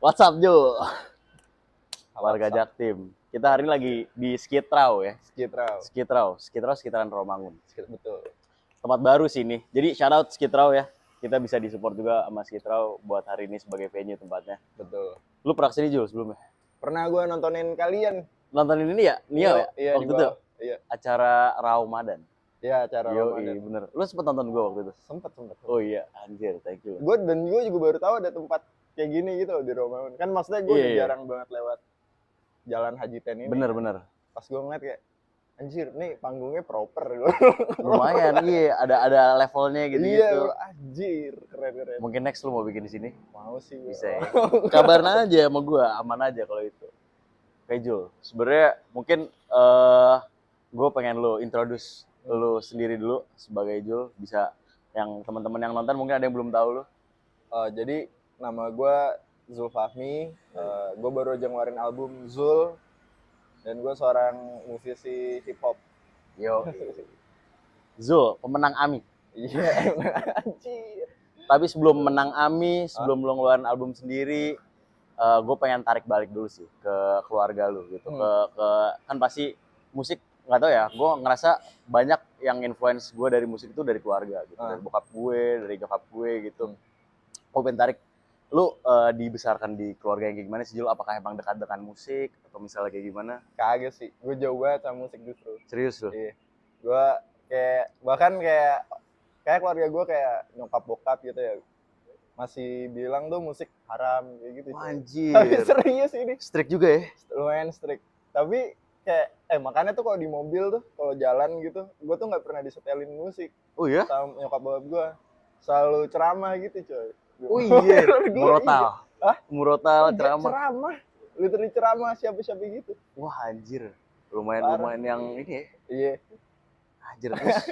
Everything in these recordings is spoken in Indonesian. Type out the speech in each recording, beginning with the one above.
What's up, Jo? Warga WhatsApp Jaktim. Kita hari ini lagi di Skitrau ya. Skitrau. Skitrau sekitaran Rawamangun. Betul. Tempat baru sih ini. Jadi shout out Skitrau ya. Kita bisa disupport juga sama Skitrau buat hari ini sebagai venue tempatnya. Betul. Lu pernah kesini, Jo, sebelumnya? Pernah gue nontonin kalian. Nontonin ini ya? Nio ya? Iya, Waktu di itu bawah. Iya. acara Ramadan. Iya, acara Yoi, Ramadan. bener. Lu sempet nonton gue waktu itu? Sempet. Oh iya, anjir, thank you. Gue juga baru tahu ada tempat kayak gini gitu di Ramadan. Kan maksudnya gue udah jarang banget lewat Jalan Haji Ten ini. Bener. Pas gue ngeliat kayak, anjir, nih panggungnya proper. Lumayan, iya. Ada levelnya gitu. Iya, anjir, keren. Mungkin next lu mau bikin di sini? Mau sih. Bisa ya. Kabarin aja sama gue, aman aja kalau itu. Oke, Jul, sebenarnya mungkin gue pengen lu introduce lu sendiri dulu sebagai Jul. Bisa yang teman-teman yang nonton mungkin ada yang belum tahu lu. Jadi nama gue Zul Fahmi. Gue baru aja ngeluarin album Zul. Dan gue seorang musisi hip hop. Yo. Zul, pemenang AMI. Iya, anjir. Tapi sebelum menang AMI, sebelum lu ngeluarin album sendiri, gue pengen tarik balik dulu sih ke keluarga lu gitu. Ke kan pasti musik nggak tahu ya, gue ngerasa banyak yang influence gue dari musik itu dari keluarga gitu, dari bokap gue, dari nyokap gue gitu. Gue pengen tarik lu dibesarkan di keluarga yang kayak gimana sih, Jul? Apakah emang dekat dengan musik atau misalnya kayak gimana? Kagak sih, gue jauh banget sama musik justru. Serius lu? Iya. Gue bahkan kayak keluarga gue kayak nyokap bokap gitu ya, masih bilang tuh musik haram kayak gitu. Anjir. Tapi serius ini. Strict juga ya? Lumayan strict. Tapi kayak makanya tuh kalau di mobil tuh, kalau jalan gitu, gue tuh nggak pernah disetelin musik. Oh iya? Sama nyokap bokap gue selalu ceramah gitu, coy. Oh iya, murotal. Hah? Murotal, ceramah. Ceramah. Literally ceramah siapa-siapa gitu. Wah, anjir. Lumayan yang ini ya. Iya. Anjir, terus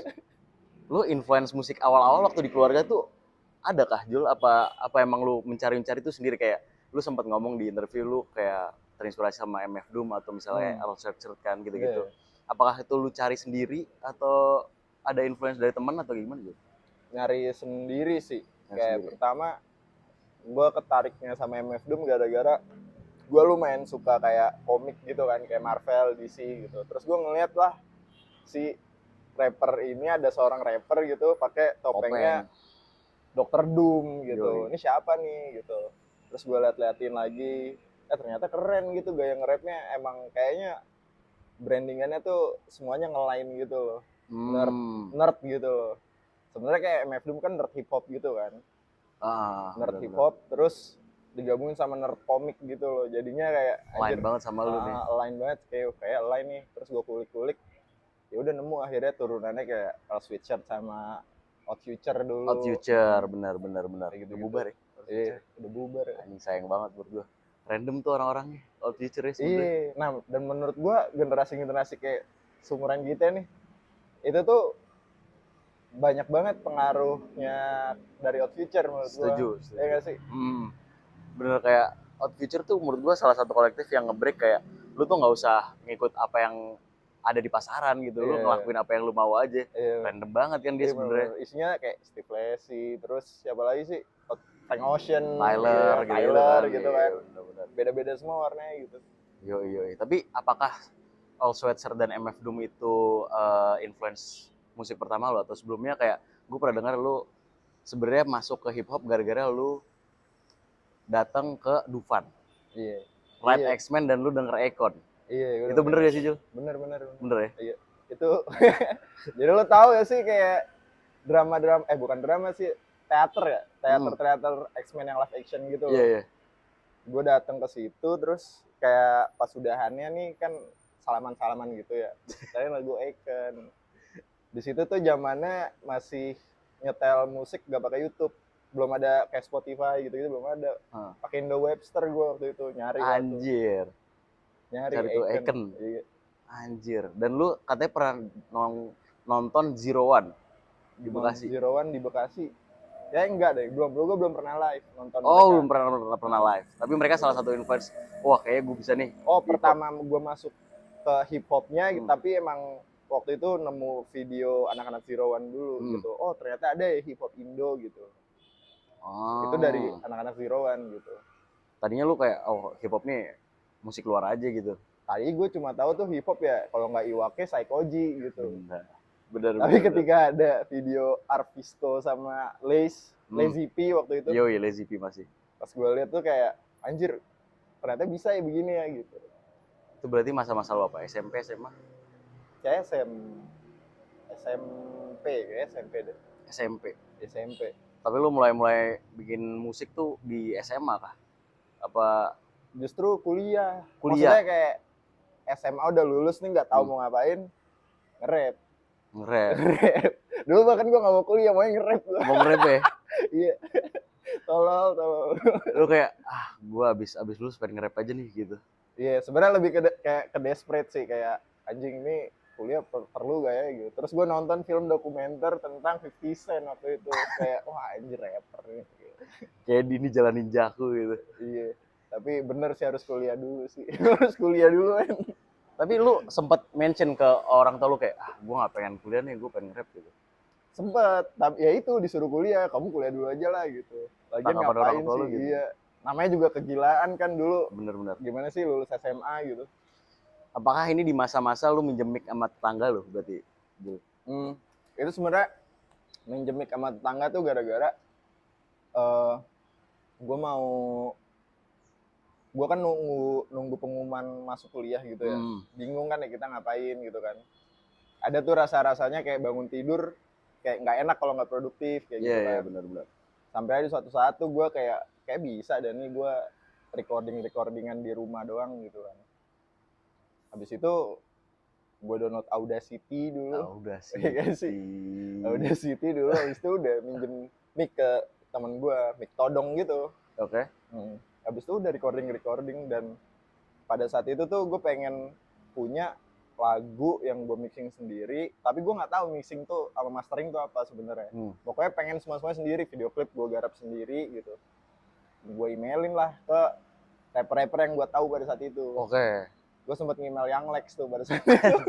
lu influence musik awal-awal waktu di keluarga tuh ada kah, Jul? Apa emang lu mencari-cari itu sendiri, kayak lu sempat ngomong di interview lu kayak terinspirasi sama MF Doom atau misalnya Al Sharpshooter kan gitu-gitu. Apakah itu lu cari sendiri atau ada influence dari teman atau gimana, Jul? Nyari sendiri sih. Kayak pertama gue ketariknya sama MF Doom gara-gara gue lumayan suka kayak komik gitu kan, kayak Marvel, DC gitu. Terus gue ngeliat lah si rapper ini, ada seorang rapper gitu pakai topengnya Dr. Doom gitu. Ini siapa nih gitu. Terus gue liatin lagi, ternyata keren gitu gaya nge-rapnya. Emang kayaknya brandingannya tuh semuanya ngelain gitu loh. Nerd gitu loh. Sebenarnya kayak MF Doom kan nerd hip hop gitu kan. Nerd hip hop terus digabungin sama nerd komik gitu loh. Jadinya kayak lain banget sama lu nih. Lain banget, kayak lain nih. Terus gue kulik-kulik, ya udah nemu akhirnya turunannya kayak Sweatshirt sama Odd Future dulu. Odd Future, benar. Gitu, udah bubar ya? Iya, udah bubar. Anjing, sayang banget buat gue. Random tuh orang-orangnya, Odd Future ya sebenernya. Iya, nah dan menurut gue generasi kayak seumuran kita nih, itu tuh banyak banget pengaruhnya dari Odd Future menurut gue. Setuju. Iya gak sih? Bener, kayak Odd Future tuh menurut gue salah satu kolektif yang nge-break kayak lu tuh nggak usah ngikut apa yang ada di pasaran gitu, lu ngelakuin apa yang lu mau aja. Random banget kan dia sebenarnya. Isinya kayak Steve Lacy, terus siapa lagi sih? Frank Ocean, Tyler gitu kan. Beda-beda semua warnanya gitu. Yo. Tapi apakah All Sweatshirt dan MF Doom itu influence musik pertama lo, atau sebelumnya kayak gue pernah dengar lu sebenarnya masuk ke hip hop gara-gara lu datang ke Dufan. Iya. Light X-Men dan lu denger Akon. Iya. Itu bener gak sih, Jul? Bener ya? Iya. Itu jadi lo tahu ya sih kayak drama bukan drama sih, teater ya, teater X-Men yang live action gitu. Iya. Gue datang ke situ terus kayak pas udahannya nih kan salaman gitu ya. Saya lagu Akon. Di situ tuh zamannya masih nyetel musik gak pakai YouTube, belum ada kayak Spotify gitu belum ada. Pakai Indo Webster gue waktu itu nyari. Anjir. Nyari tuh Akon. Iya. Anjir. Dan lu katanya pernah nonton Zero One di Bekasi. Zero One di Bekasi. Ya enggak deh, gue belum pernah live nonton. Belum pernah live. Tapi mereka salah satu influence. Wah, kayaknya gue bisa nih. Pertama gue masuk ke hip hopnya, tapi emang waktu itu nemu video anak-anak Zero One dulu gitu. Ternyata ada ya hip hop Indo gitu. Itu dari anak-anak Zero One gitu. Tadinya lu kayak oh hip hop nih musik luar aja gitu. Tadi gue cuma tahu tuh hip hop ya kalau nggak Iwake Saikoji gitu. Bener. Bener, Tapi bener. ketika ada video Arvisto sama Lazy P waktu itu, Yoi, Lazy P masih. pas gue lihat tuh kayak anjir ternyata bisa ya begini ya gitu. Itu berarti masa-masa lu apa? SMP, SMA? Kayak SMP kayak SMP deh. SMP. SMP. Tapi lu mulai bikin musik tuh di SMA kah? Apa Justru kuliah. kuliah? Maksudnya kayak SMA udah lulus nih nggak tahu mau ngapain, nge-rap. Nge-rap. Nge-rap. Dulu bahkan gue nggak mau kuliah, mau nge-rap gue. Mau nge-rap ya? Iya. Tolol. Lu kayak gua abis lulus pengen nge-rap aja nih gitu. Iya, sebenarnya lebih kayak ke desperate sih, kayak anjing ini kuliah perlu gak ya gitu. Terus gue nonton film dokumenter tentang 50 Cent waktu itu, kayak wah anjir rapper nih. Gitu. Kayak ini jalan ninjaku gitu. Iya, tapi bener sih harus kuliah dulu sih. Harus kuliah dulu kan. Tapi lu sempet mention ke orang tua lu kayak gua nggak pengen kuliah nih, gua pengen nge-rap gitu. Sempet, tapi ya itu disuruh kuliah, kamu kuliah dulu aja lah gitu. Lagian Tanggapan orang ngapain tua sih? lu gitu. Iya, namanya juga kegilaan kan dulu. Bener-bener. Gimana sih lulus SMA gitu? Apakah ini di masa-masa lu minjem mic sama tetangga lu berarti? Itu sebenarnya minjem mic sama tetangga tuh gara-gara gue kan nunggu pengumuman masuk kuliah gitu ya. Bingung kan ya kita ngapain gitu kan. Ada tuh rasanya kayak bangun tidur kayak nggak enak kalau nggak produktif kayak gitu kan. Iya, benar-benar. Sampai ada suatu saat tuh gue kayak bisa dan nih gue recordingan di rumah doang gitu kan. Habis itu gue download Audacity dulu. Audacity dulu, habis itu udah minjem mic ke temen gue, mic todong gitu. Oke. Habis itu udah recording dan pada saat itu tuh gue pengen punya lagu yang gue mixing sendiri, tapi gue nggak tahu mixing tuh sama mastering tuh apa sebenarnya. Pokoknya pengen semuanya sendiri, video klip gue garap sendiri gitu. Gue emailin lah ke rapper-rapper yang gue tahu pada saat itu. Oke. Gue sempet nge-email Young Lex tuh pada saat itu.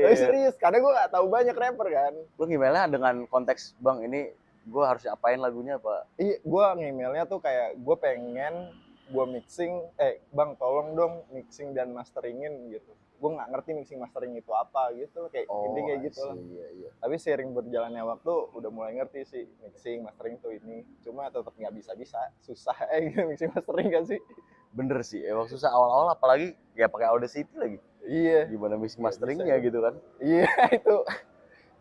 Tapi serius, karena gue gak tahu banyak rapper kan. Lu nge-emailnya dengan konteks, bang ini gue harus apain lagunya apa? Iya, gue nge-emailnya tuh kayak gue pengen gue mixing, bang tolong dong mixing dan masteringin gitu. Gue gak ngerti mixing mastering itu apa gitu, kayak intinya kayak gitu lah. Iya. Tapi seiring berjalannya waktu udah mulai ngerti sih mixing mastering tuh ini. Cuma tetap gak bisa-bisa, susah gitu mixing mastering kan sih. Bener sih, emang susah awal-awal apalagi ya pakai Audacity lagi. Iya. Gimana mixing masteringnya gitu kan? Iya itu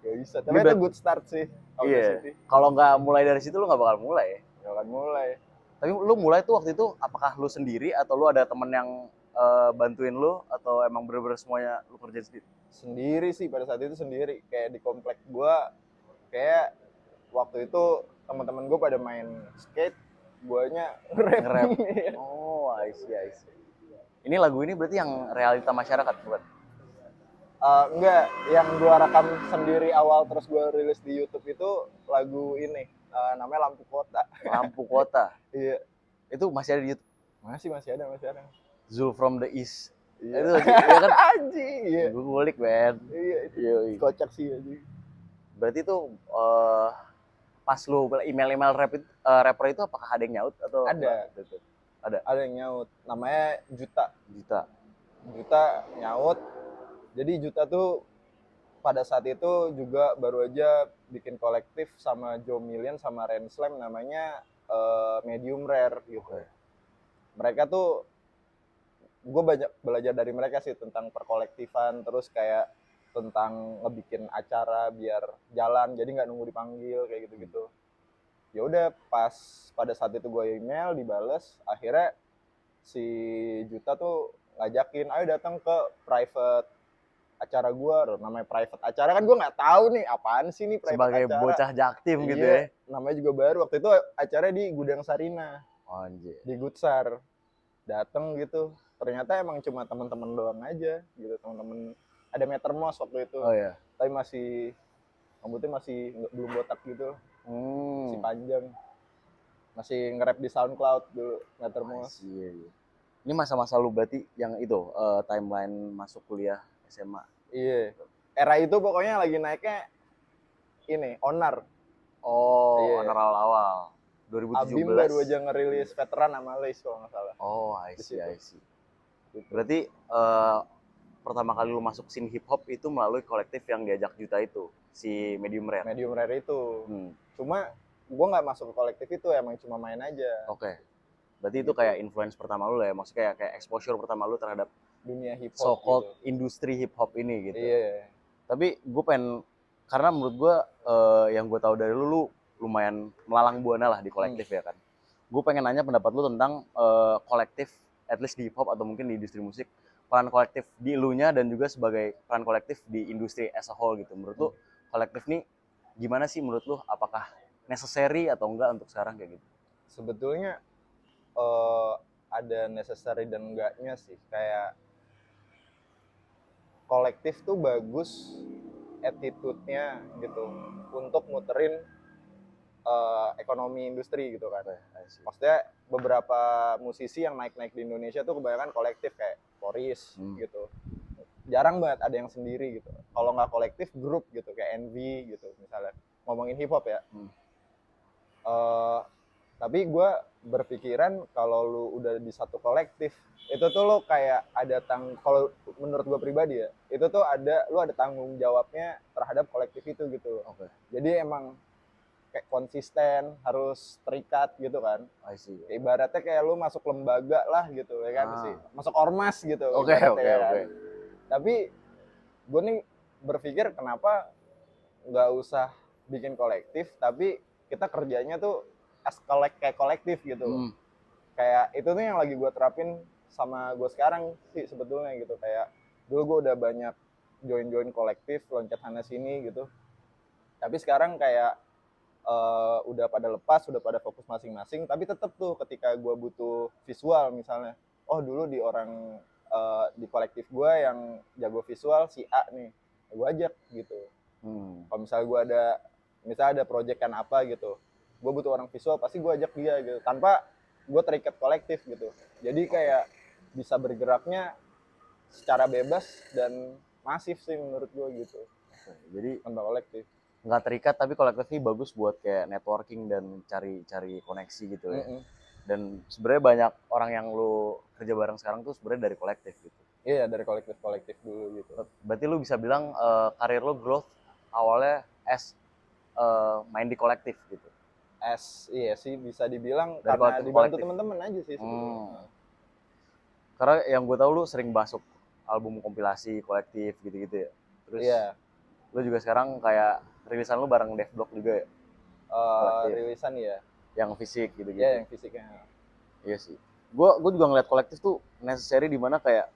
gak bisa. Tapi itu good start sih. Iya. Kalau nggak mulai dari situ lu nggak bakal mulai. Gak akan mulai. Tapi lu mulai tuh waktu itu apakah lu sendiri atau lu ada temen yang bantuin lu atau emang bener-bener semuanya lu kerjain sendiri? Sendiri sih pada saat itu sendiri. Kayak di komplek gua kayak waktu itu teman-teman gua pada main skate, guanya nge-rap. Oh, I see. Ini lagu ini berarti yang realita masyarakat bukan? Enggak, yang gua rekam sendiri awal terus gua rilis di YouTube itu lagu ini namanya Lampu Kota. Lampu Kota. Iya. Itu masih ada di YouTube? Masih ada. Zul from the East. Iya. Itu ya kan? Anjing, iya. Gue ngulik, men. Iya, itu kocak sih anjing. Berarti tuh pas lu email rapper itu apakah ada yang nyaut atau ada yang nyaut, namanya Juta nyaut. Jadi Juta tuh pada saat itu juga baru aja bikin kolektif sama Joe Million sama Renslam namanya Medium Rare gitu. Mereka tuh gue banyak belajar dari mereka sih tentang perkolektifan, terus kayak tentang ngebikin acara biar jalan jadi nggak nunggu dipanggil kayak gitu. Ya udah pas pada saat itu gue email dibales, akhirnya si Juta tuh ngajakin ayo datang ke private acara gue, namanya private acara kan gue nggak tahu nih apaan sih nih private sebagai acara. Bocah jaktim gitu ya. Namanya juga baru waktu itu acaranya di Gudang Sarina. Anjir. Di Gutsar. Dateng gitu. Ternyata emang cuma teman-teman doang aja gitu, teman-teman. Ada Metermos waktu itu. Oh iya. Tapi rambutnya masih belum botak gitu. Masih panjang. Masih nge-rap di SoundCloud dulu Metermos. Iya. Ini masa-masa lu berarti yang itu timeline masuk kuliah SMA. Iya. Era itu pokoknya lagi naiknya ini Onar. Oh, Onar awal-awal. Abim 2017. baru aja ngerilis Veteran sama Lace kalau nggak salah. Oh, I Di see, situ. I see. Berarti pertama kali lu masuk scene hip hop itu melalui kolektif yang diajak Juta itu, si Medium Rare. Medium Rare itu. Hmm. Cuma gue nggak masuk ke kolektif itu, emang cuma main aja. Oke. Berarti itu kayak influence pertama lu lah ya, maksudnya kayak exposure pertama lu terhadap Dunia hip hop so-called gitu. industri hip hop ini gitu. Iya. Tapi gue pengen, karena menurut gue yang gue tahu dari lu lumayan melalang buana lah di kolektif ya kan. Gue pengen nanya pendapat lu tentang kolektif, at least di hip hop atau mungkin di industri musik, peran kolektif di elunya dan juga sebagai peran kolektif di industri as a whole gitu. Menurut lu kolektif nih gimana sih menurut lu? Apakah necessary atau enggak untuk sekarang kayak gitu? Sebetulnya ada necessary dan enggaknya sih. Kayak kolektif tuh bagus attitude-nya gitu untuk muterin ekonomi industri gitu kan. Maksudnya beberapa musisi yang naik-naik di Indonesia tuh kebanyakan kolektif kayak Boris gitu. Jarang banget ada yang sendiri gitu. Kalau nggak kolektif, grup gitu kayak Envy gitu misalnya. Ngomongin hip hop ya. Tapi gue berpikiran kalau lu udah di satu kolektif, itu tuh lo kayak ada kalau menurut gue pribadi ya, itu tuh lu ada tanggung jawabnya terhadap kolektif itu gitu. Jadi emang kayak konsisten, harus terikat gitu kan. Ibaratnya kayak lu masuk lembaga lah gitu ya kan sih, masuk ormas gitu. Oke. Tapi gue nih berpikir kenapa nggak usah bikin kolektif, tapi kita kerjanya tuh kayak kolektif gitu. Kayak itu tuh yang lagi gue terapin sama gue sekarang sih sebetulnya gitu. Kayak dulu gue udah banyak join kolektif, loncat sana sini gitu. Tapi sekarang kayak udah pada lepas, udah pada fokus masing-masing. Tapi tetap tuh ketika gue butuh visual misalnya, oh dulu di kolektif gue yang jago visual si A nih, gue ajak gitu. Kalau misalnya ada proyekan apa gitu, gue butuh orang visual, pasti gue ajak dia gitu, tanpa gue terikat kolektif gitu. Jadi kayak bisa bergeraknya secara bebas dan masif sih menurut gue gitu. Jadi tanpa kolektif. Nggak terikat, tapi kolektif ini bagus buat kayak networking dan cari koneksi gitu ya. Dan sebenarnya banyak orang yang lu kerja bareng sekarang tuh sebenarnya dari kolektif gitu. Iya, dari kolektif dulu gitu. Berarti lu bisa bilang karir lu growth awalnya main di kolektif gitu. Iya sih bisa dibilang dari karena dibantu teman-teman aja sih sebetulnya. Karena yang gue tahu lu sering masuk album kompilasi kolektif gitu-gitu ya. Terus lu juga sekarang kayak rilisan lu bareng Devblog juga ya? Rilisan ya. Yang fisik gitu-gitu. Iya, yang fisiknya. Iya sih. Gue juga ngeliat kolektif tuh necessary di mana kayak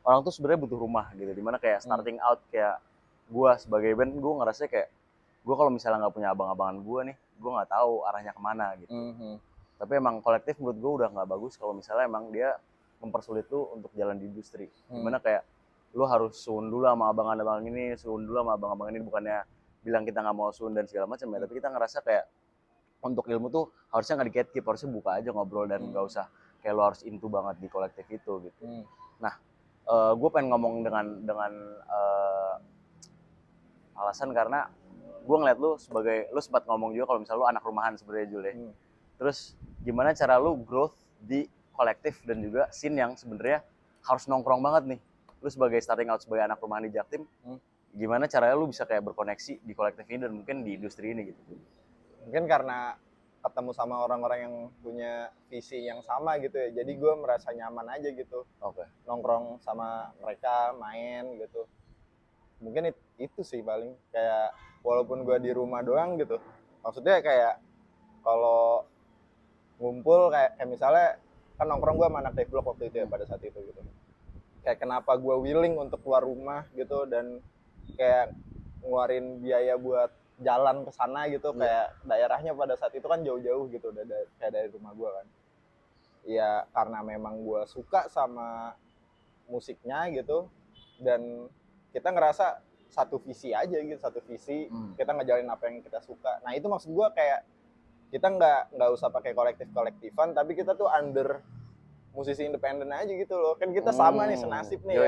orang tuh sebenarnya butuh rumah gitu. Di mana kayak starting out kayak gue sebagai band, gue ngerasa kayak gue kalau misalnya nggak punya abang-abangan gue nih, gue nggak tahu arahnya kemana gitu. Tapi emang kolektif menurut gue udah nggak bagus kalau misalnya emang dia mempersulit lu untuk jalan di industri. Dimana kayak lu harus suun dulu sama abang-abang ini, suun dulu sama abang-abang ini, bukannya bilang kita nggak mau suun dan segala macam ya, tapi kita ngerasa kayak untuk ilmu tuh harusnya nggak di-gatekeep, harusnya buka aja ngobrol dan nggak usah kayak lu harus into banget di kolektif itu gitu. Nah, gue pengen ngomong dengan alasan karena gue ngeliat lu sempat ngomong juga kalau misalnya lu anak rumahan sebenarnya Jul ya. Terus gimana cara lu growth di kolektif dan juga scene yang sebenarnya harus nongkrong banget nih. Lu sebagai starting out sebagai anak rumahan di Jaktim, gimana caranya lu bisa kayak berkoneksi di kolektif ini dan mungkin di industri ini gitu? Mungkin karena ketemu sama orang-orang yang punya visi yang sama gitu ya, jadi gue merasa nyaman aja gitu. Nongkrong sama mereka, main gitu. Mungkin itu sih paling kayak walaupun gue di rumah doang gitu. Maksudnya kayak kalau ngumpul kayak misalnya kan nongkrong gue sama anak Devblog waktu itu ya pada saat itu gitu. Kayak kenapa gue willing untuk keluar rumah gitu dan kayak ngeluarin biaya buat jalan ke sana gitu, kayak daerahnya pada saat itu kan jauh-jauh gitu kayak dari rumah gue kan. Ya karena memang gue suka sama musiknya gitu dan kita ngerasa satu visi aja gitu, kita ngejalin apa yang kita suka. Nah itu maksud gue kayak kita nggak usah pakai kolektifan, tapi kita tuh under musisi independen aja gitu loh. Kan kita sama nih, senasib nih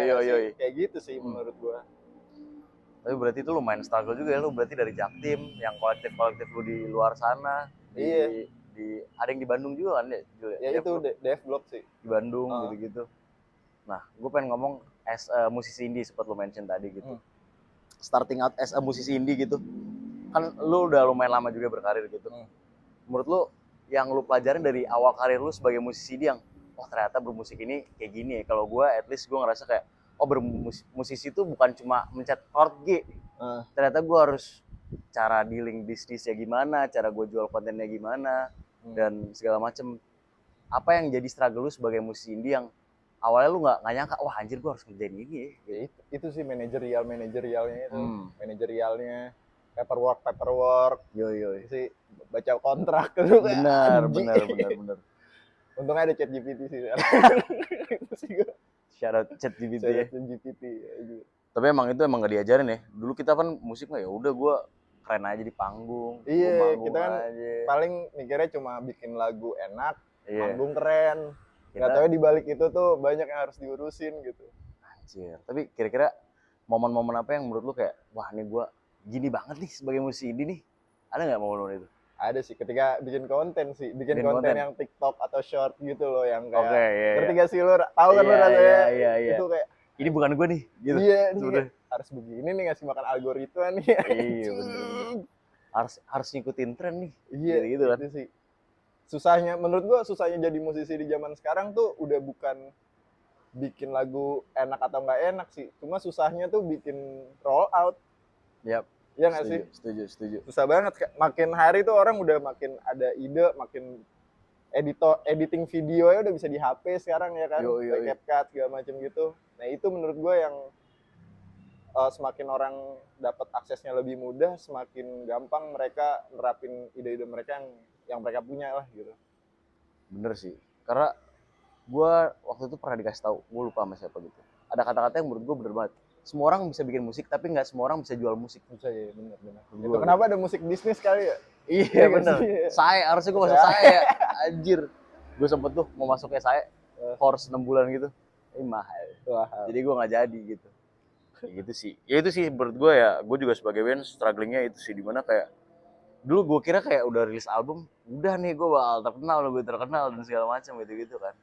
kayak gitu sih menurut gue. Tapi berarti itu lumayan struggle juga ya, lu berarti dari Jaktim yang kolektif lu di luar sana, di ada yang di Bandung juga kan ya, Jul? Ya itu Dev Block sih. Di Bandung gitu-gitu. Nah, gue pengen ngomong as a musisi indie seperti lo mention tadi gitu. Starting out as a musisi indie gitu. Kan lu udah lumayan lama juga berkarir gitu. Menurut lu yang lu pelajarin dari awal karir lu sebagai musisi indie yang ternyata bermusik ini kayak gini ya. Kalau gue at least gue ngerasa kayak bermusisi itu bukan cuma mencet chord G. Ternyata gue harus cara dealing bisnisnya gimana, cara gue jual kontennya gimana, dan segala macem. Apa yang jadi struggle lu sebagai musisi indie yang awalnya lu nggak nyangka, wah anjir gue harus ngerjain ini ya. Itu sih manajerialnya itu. Manajerialnya, paperwork. Yo. Sih baca kontrak gitu. Benar. Untungnya ada ChatGPT sih. Itu sih gue. Shout out ChatGPT ya. ChatGPT. Tapi emang gak diajarin ya. Dulu kita kan musik mah ya udah gue keren aja di panggung. Iya, kita kan paling mikirnya cuma bikin lagu enak, panggung keren. Nggak tahu di balik itu tuh banyak yang harus diurusin gitu. Anjir. Tapi kira-kira momen-momen apa yang menurut lu kayak, wah ini gue gini banget nih sebagai musisi indie nih. Ada nggak momen-momen itu? Ada sih, ketika bikin konten sih. Bikin konten yang TikTok atau short gitu loh, yang kayak ngerti gak sih lu? Tahu kan lu rasanya? Iya. Itu kayak, ini bukan gue nih gitu. Iya, harus begini nih ngasih makan algoritma nih. Iya bener. Harus ngikutin tren nih. Iya gitu kan. Itu sih. Susahnya, menurut gua susahnya jadi musisi di zaman sekarang tuh udah bukan bikin lagu enak atau nggak enak sih. Cuma susahnya tuh bikin roll out. Yap. Iya nggak sih? Setuju. Susah banget. Makin hari tuh orang udah makin ada ide, makin editing videonya udah bisa di HP sekarang ya kan. Kayak CapCut segala macam gitu. Nah itu menurut gue yang semakin orang dapat aksesnya lebih mudah, semakin gampang mereka nerapin ide-ide mereka yang mereka punya lah gitu. Bener sih. Karena gue waktu itu pernah dikasih tahu, gue lupa sama siapa gitu. Ada kata-kata yang menurut gue bener banget. Semua orang bisa bikin musik, tapi nggak semua orang bisa jual musik. Bisa ya, bener. Itu kenapa ada musik bisnis kali ya? Iya bener. Saya harusnya gue masuk saya. Anjir. Gue sempet tuh mau masuknya saya, course 6 bulan gitu. Ini mahal. Jadi gue nggak jadi gitu. Kayak gitu sih. Ya itu sih menurut gue ya. Gue juga sebagai band strugglingnya itu sih, dimana kayak dulu gue kira kayak udah rilis album, udah nih gue bakal terkenal dan segala macam gitu kan.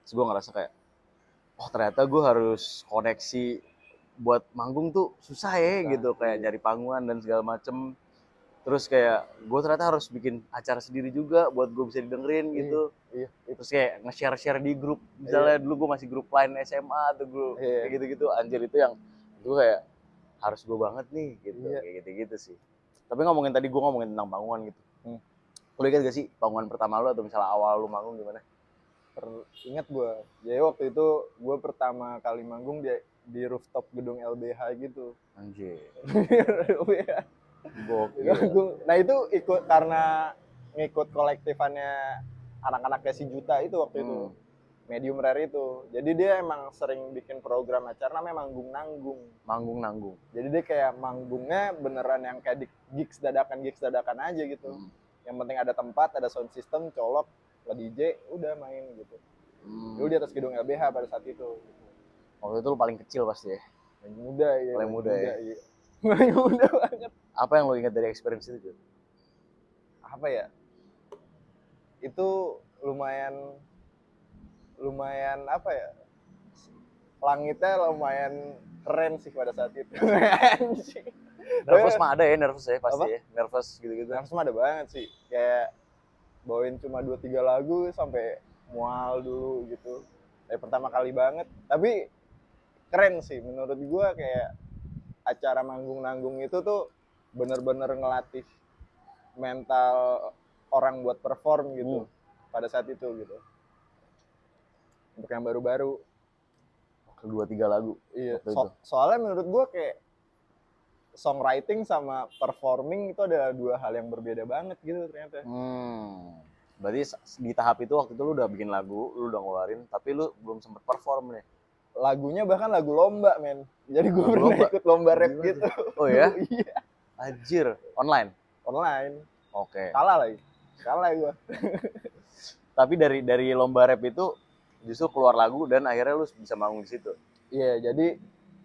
Terus gue ngerasa kayak, ternyata gue harus koneksi buat manggung tuh susah ya gitu, kayak nyari panggungan dan segala macem. Terus kayak gue ternyata harus bikin acara sendiri juga buat gue bisa didengerin gitu. Terus kayak nge-share di grup, misalnya dulu gue masih grup lain SMA atau grup kayak gitu-gitu. Anjir itu yang gue kayak harus gue banget nih gitu, kayak gitu-gitu sih. Tapi gue ngomongin tentang panggungan gitu. Lu ingat gak sih panggungan pertama lu atau misalnya awal lu manggung gimana? Ingat gue. Jadi waktu itu gue pertama kali manggung di rooftop gedung LBH gitu. Anjir. LBH. Gokil. Nah itu ikut karena ngikut kolektifannya anak-anaknya si Juta itu waktu itu. Medium Rare itu. Jadi dia emang sering bikin program acara namanya Manggung-Nanggung. Jadi dia kayak manggungnya beneran yang kayak gigs dadakan aja gitu. Yang penting ada tempat, ada sound system, colok, lah DJ, udah main gitu. Dulu di atas gedung LBH pada saat itu. Waktu itu lu paling kecil pasti ya? Paling muda ya. Paling muda ya? Iya. Paling muda banget. Apa yang lu ingat dari experience itu? Apa ya? Itu lumayan apa ya, langitnya lumayan keren sih pada saat itu. Nervous mah ada ya, nervous ya pasti. Ya nervous gitu-gitu. Nervous mah ada banget sih, kayak bawain cuma 2-3 lagu sampai mual dulu gitu, kayak pertama kali banget. Tapi keren sih menurut gua, kayak acara manggung-nanggung itu tuh bener-bener ngelatih mental orang buat perform gitu pada saat itu gitu. Untuk yang baru-baru 2-3 lagu. Iya. Soalnya menurut gue kayak songwriting sama performing itu ada dua hal yang berbeda banget gitu ternyata. Berarti di tahap itu waktu itu lu udah bikin lagu, lu udah ngeluarin, tapi lu belum sempet perform nih. Lagunya bahkan lagu lomba, men. Jadi gue pernah ikut lomba rap gitu. Oh ya? Iya. Anjir, online. Oke. Kalah gue. Tapi dari lomba rap itu justru keluar lagu dan akhirnya lu bisa manggung di situ. Iya, jadi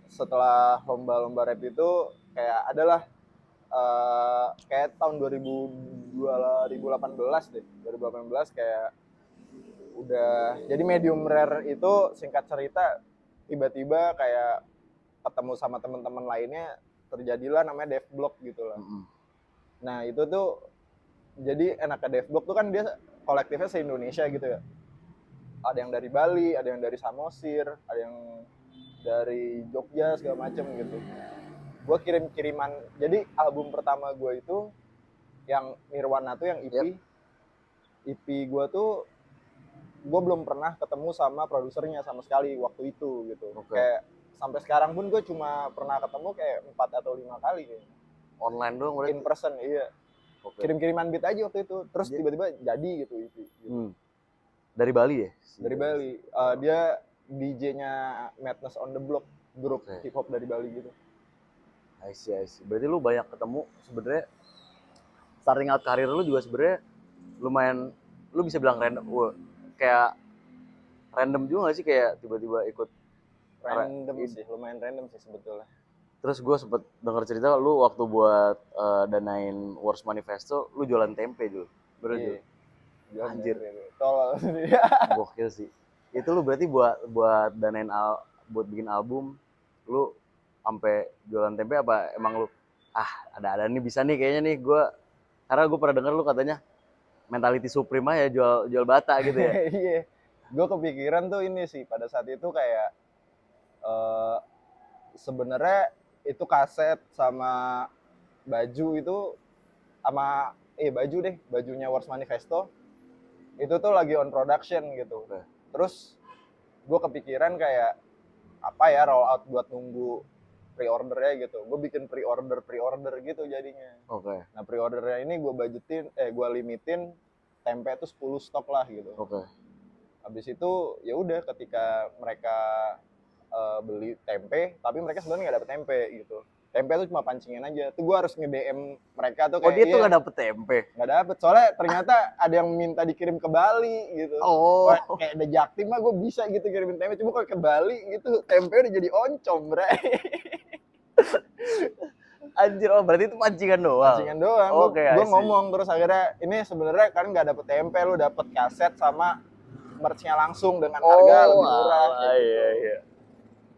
setelah lomba-lomba rap itu kayak adalah kayak tahun 2018 deh, 2018 kayak udah jadi medium rare itu, singkat cerita tiba-tiba kayak ketemu sama teman-teman lainnya, terjadilah namanya Devblog gitu lah. Nah itu tuh jadi enaknya Devblog tuh kan dia kolektifnya se-Indonesia gitu ya, ada yang dari Bali, ada yang dari Samosir, ada yang dari Jogja segala macem gitu. Gue kirim-kiriman, jadi album pertama gue itu yang Nirwana tuh yang EP. EP gue tuh gue belum pernah ketemu sama produsernya sama sekali waktu itu gitu. Kayak sampai sekarang pun gue cuma pernah ketemu kayak 4 atau 5 kali kayaknya. Online doang berarti? In person, iya. Kirim-kiriman beat aja waktu itu, terus tiba-tiba jadi gitu EP. Gitu. Dari Bali ya? Dari Bali. Dia DJ-nya Madness on the Block, grup hip hop dari Bali gitu. I see. Berarti lu banyak ketemu sebenarnya. Starting out karir lu juga sebenarnya lumayan, lu bisa bilang random, kayak random juga gak sih, kayak tiba-tiba ikut? Random sih, lumayan random sih sebetulnya. Terus gue sempet denger cerita lu waktu buat danain Worst Manifesto, lu jualan tempe dulu. Bener juga. Anjir. Tolol. Gokil sih. Itu lu berarti buat danain buat bikin album, lu sampai jualan tempe apa emang lu ada nih bisa nih kayaknya nih gue, karena gue pernah denger lu katanya mentality supreme aja jual bata gitu ya. Iya. Gue kepikiran tuh ini sih pada saat itu kayak sebenarnya itu kaset sama baju itu sama bajunya Worst Manifesto itu tuh lagi on production gitu. Terus gue kepikiran kayak apa ya, roll out buat nunggu pre-ordernya gitu. Gue bikin pre-order gitu jadinya. Nah pre-ordernya ini gue limitin tempe itu 10 stok lah gitu. Habis itu ya udah ketika mereka beli tempe, tapi mereka sebenarnya nggak dapet tempe gitu. Tempe tuh cuma pancingan aja. Tuh gue harus nge-DM mereka tuh kayak, dia tuh nggak dapet tempe? Nggak dapet, soalnya ternyata ada yang minta dikirim ke Bali gitu. Wah, kayak ada Jaktim mah gue bisa gitu kirimin tempe, cuma kalau ke Bali gitu tempe udah jadi oncom, bre. Anjir, berarti itu pancingan doang? Pancingan doang. Gue ngomong terus akhirnya, ini sebenarnya kan nggak dapet tempe, lu dapet kaset sama merch-nya langsung dengan harga lebih murah. Iya.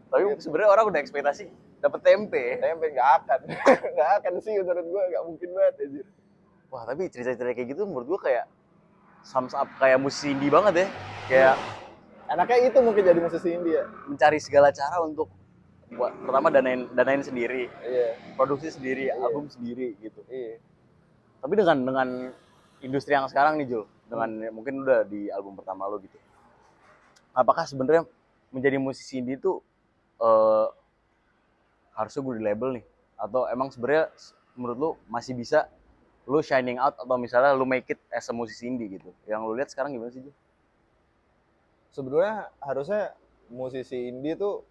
Tapi sebenarnya orang udah ekspektasi dapet tempe. Nggak akan sih menurut gue, nggak mungkin banget anjir. Wah, tapi cerita-cerita kayak gitu menurut gue kayak sums up kayak musisi indie banget ya. Kayak enaknya itu mungkin jadi musisi indie ya. Mencari segala cara untuk buat pertama danain sendiri. Produksi sendiri, album sendiri gitu. Tapi dengan industri yang sekarang nih, Jul, dengan mungkin udah di album pertama lo gitu. Apakah sebenarnya menjadi musisi indie itu harusnya gue di label nih, atau emang sebenarnya menurut lu masih bisa lu shining out atau misalnya lu make it as a musisi indie gitu? Yang lu lihat sekarang gimana sih, Jul? Sebenarnya harusnya musisi indie tuh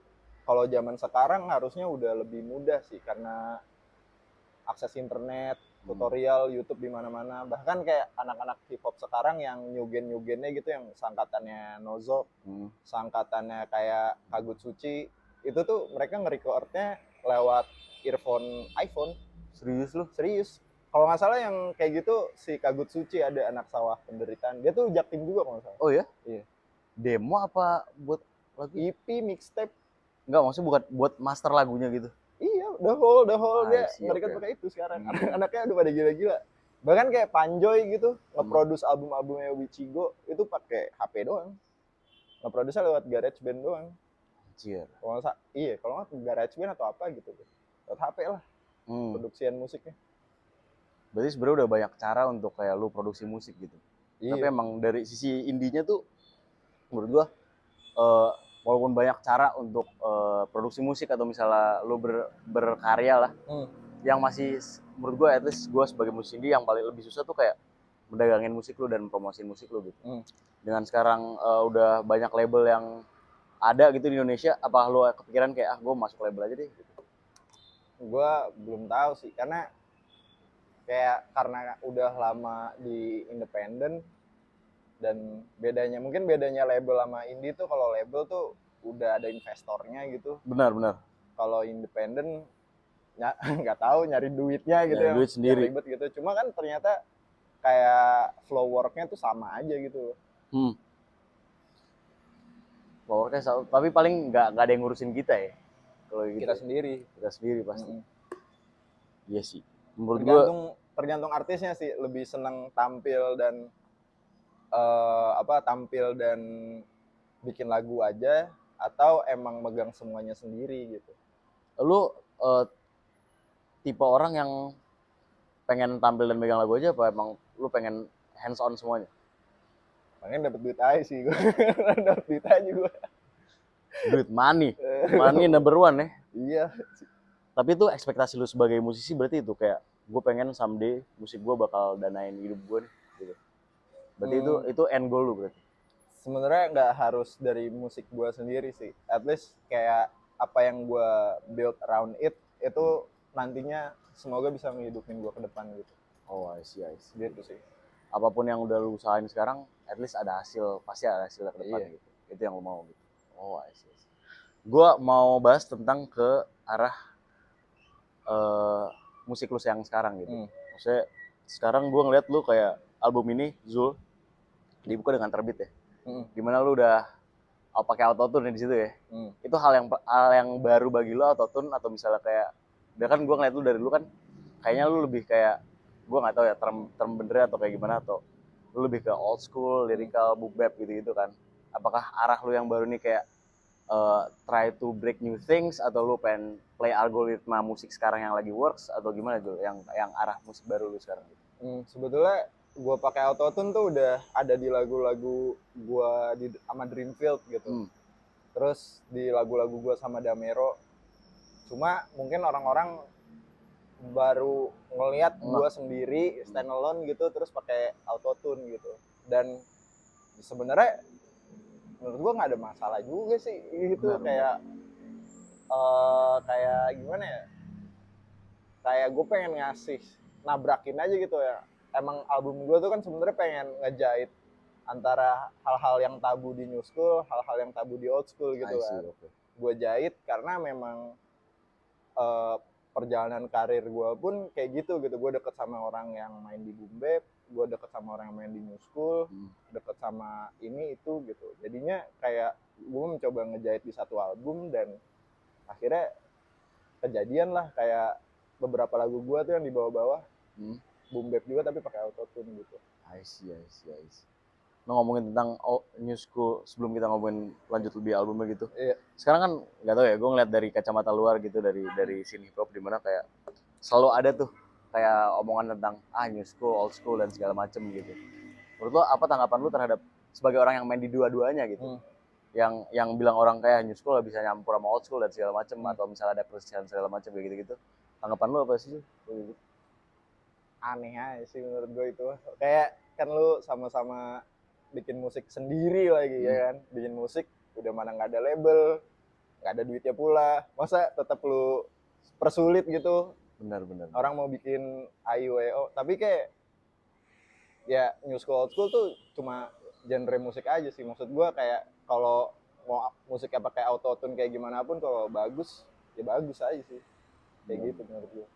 kalau zaman sekarang harusnya udah lebih mudah sih, karena akses internet, tutorial YouTube di mana-mana. Bahkan kayak anak-anak hip hop sekarang yang nyugennya gitu, yang sangkatannya Nozo, sangkatannya kayak Kagut Suci, itu tuh mereka nge-recordnya lewat earphone iPhone. Serius lu? Serius. Kalau nggak salah yang kayak gitu si Kagut Suci, ada Anak Sawah Penderitaan. Dia tuh Jaktim juga kalau nggak salah. Oh ya? Iya. Demo apa buat lagu? EP, mixtape. Enggak, maksudnya bukan buat master lagunya gitu. Iya, the whole dia nge-record pakai itu sekarang. Anaknya udah pada gila-gila. Bahkan kayak Panjoy gitu, nge-produce album-albumnya Wichigo itu pakai HP doang. Nge-produce lewat GarageBand doang. Anjir. Kalau nggak GarageBand atau apa gitu. Lewat HP lah. Produksian musiknya. Berarti sebenarnya udah banyak cara untuk kayak lu produksi musik gitu. Tapi emang dari sisi indinya tuh menurut gua walaupun banyak cara untuk produksi musik atau misalnya lu berkarya lah, yang masih menurut gue, at least gue sebagai musisi indie yang paling lebih susah tuh kayak mendagangin musik lu dan promosiin musik lu gitu. Dengan sekarang udah banyak label yang ada gitu di Indonesia, apa lu kepikiran kayak gue masuk label aja deh gitu? Gue belum tahu sih, karena udah lama di independen. Dan mungkin bedanya label sama indie tuh, kalau label tuh udah ada investornya gitu. Benar. Kalau independen nggak tahu nyari duitnya gitu Nyari ya, duit sendiri. yang ribet gitu. Cuma kan ternyata kayak flow worknya tuh sama aja gitu. Powernya tapi paling nggak ada yang ngurusin kita ya kalau gitu. Kita sendiri pasti. Iya sih, menurut gue Tergantung artisnya sih, lebih seneng tampil dan tampil dan bikin lagu aja atau emang megang semuanya sendiri gitu. lu tipe orang yang pengen tampil dan megang lagu aja apa emang lu pengen hands on semuanya? Pengen dapet duit aja sih gue. Dapet duit aja gue. Duit, money number one ya. Iya. Tapi itu ekspektasi lu sebagai musisi berarti itu kayak gue pengen someday musik gue bakal danain hidup gue nih gitu. Berarti itu end goal lu berarti. Sebenarnya nggak harus dari musik gue sendiri sih. At least kayak apa yang gue build around itu nantinya semoga bisa menghidupin gue ke depan gitu. Oh, I see. Gitu sih. Apapun yang udah lu usahain sekarang, at least ada hasil, pasti ada hasil ke depan gitu. Itu yang lu mau gitu. Oh, I see. Gue mau bahas tentang ke arah musik lu yang sekarang gitu. Maksudnya sekarang gue ngeliat lu kayak album ini Zul dibuka dengan terbit ya. Dimana lu udah pakai autotune di situ ya. Itu hal yang baru bagi lu autotune atau misalnya kayak udah kan gue ngeliat lu dari dulu kan kayaknya lu lebih kayak gue nggak tahu ya term benernya atau kayak gimana atau lu lebih ke old school, lyrical, boom bap gitu kan. Apakah arah lu yang baru nih kayak try to break new things atau lu pengen play algoritma musik sekarang yang lagi works atau gimana tuh yang arah musik baru lu sekarang gitu? Sebetulnya gue pakai autotune tuh udah ada di lagu-lagu gue sama Dreamfield gitu. Terus di lagu-lagu gue sama Damero. Cuma mungkin orang-orang baru ngelihat gue sendiri standalone gitu terus pakai autotune gitu. Dan sebenarnya menurut gue nggak ada masalah juga sih gitu. Kayak gimana ya, kayak gue pengen ngasih nabrakin aja gitu ya. Emang album gue tuh kan sebenarnya pengen ngejahit antara hal-hal yang tabu di new school, hal-hal yang tabu di old school gitu kan. Gue jahit karena memang perjalanan karir gue pun kayak gitu. Gue deket sama orang yang main di boom bap, gue deket sama orang yang main di new school, deket sama ini itu gitu. Jadinya kayak gue mencoba ngejahit di satu album dan akhirnya kejadian lah kayak beberapa lagu gue tuh yang di bawah-bawah boom bap juga tapi pakai autotune gitu. I see. Nah, ngomongin tentang new school sebelum kita ngomongin lanjut lebih albumnya gitu. Sekarang kan nggak tahu ya, gue ngeliat dari kacamata luar gitu dari scene hip hop di mana kayak selalu ada tuh kayak omongan tentang new school, old school dan segala macem gitu. Menurut lo apa tanggapan lo terhadap sebagai orang yang main di dua-duanya gitu? Yang bilang orang kayak new school bisa nyampur sama old school dan segala macem atau misalnya ada persiapan segala macem kayak gitu-gitu. Tanggapan lo apa sih? Aneh aja sih menurut gue itu. Kayak kan lu sama-sama bikin musik sendiri lagi ya kan, bikin musik udah mana nggak ada label, nggak ada duitnya pula, masa tetap lu persulit gitu. Benar. Orang mau bikin AIWO tapi kayak ya new school old school tuh cuma genre musik aja sih. Maksud gue kayak kalau mau musiknya pakai autotune kayak gimana pun kalau bagus ya bagus aja sih kayak gitu menurut gue.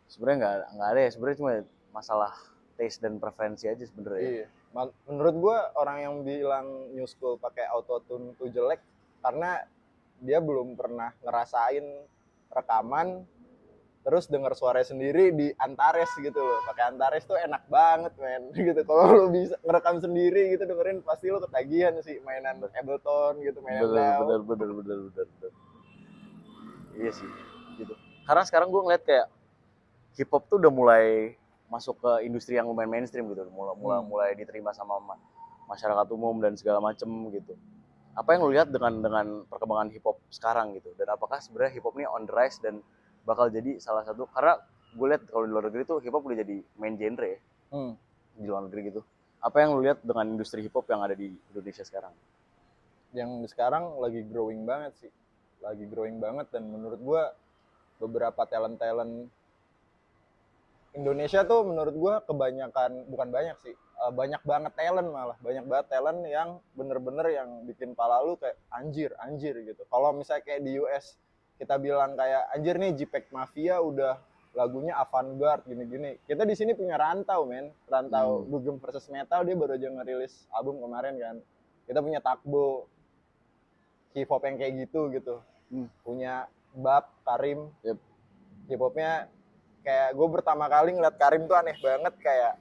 Sebenarnya nggak ada ya, sebenarnya cuma masalah taste dan preferensi aja sebenarnya. Iya. Menurut gue orang yang bilang new school pakai autotune tuh jelek karena dia belum pernah ngerasain rekaman terus denger suara sendiri di Antares gitu loh. Pakai Antares tuh enak banget men gitu. Kalau lu bisa ngerekam sendiri gitu dengerin pasti lu ketagihan sih mainan Ableton gitu, mainan bener. Iya sih gitu. Karena sekarang gue ngeliat kayak hip hop tuh udah mulai masuk ke industri yang lumayan mainstream gitu, mulai diterima sama masyarakat umum dan segala macem gitu. Apa yang lu lihat dengan perkembangan hip hop sekarang gitu, dan apakah sebenarnya hip hop ini on the rise dan bakal jadi salah satu, karena gue lihat kalau di luar negeri tuh hip hop udah jadi main genre ya, di luar negeri gitu. Apa yang lu lihat dengan industri hip hop yang ada di Indonesia sekarang? Yang sekarang lagi growing banget sih, dan menurut gue beberapa talent Indonesia tuh menurut gue kebanyakan, bukan banyak sih, banyak banget talent yang bener-bener yang bikin pala lu kayak anjir gitu. Kalau misalnya kayak di US kita bilang kayak anjir nih JPEG Mafia udah lagunya avant-garde gini-gini. Kita di sini punya Rantau, men. Rantau Dugem versus Metal, dia baru aja ngerilis album kemarin kan. Kita punya Takbo, hip hop yang kayak gitu. Punya Bab, Karim. Yep. Hip hopnya kayak gue pertama kali ngeliat Karim tuh aneh banget, kayak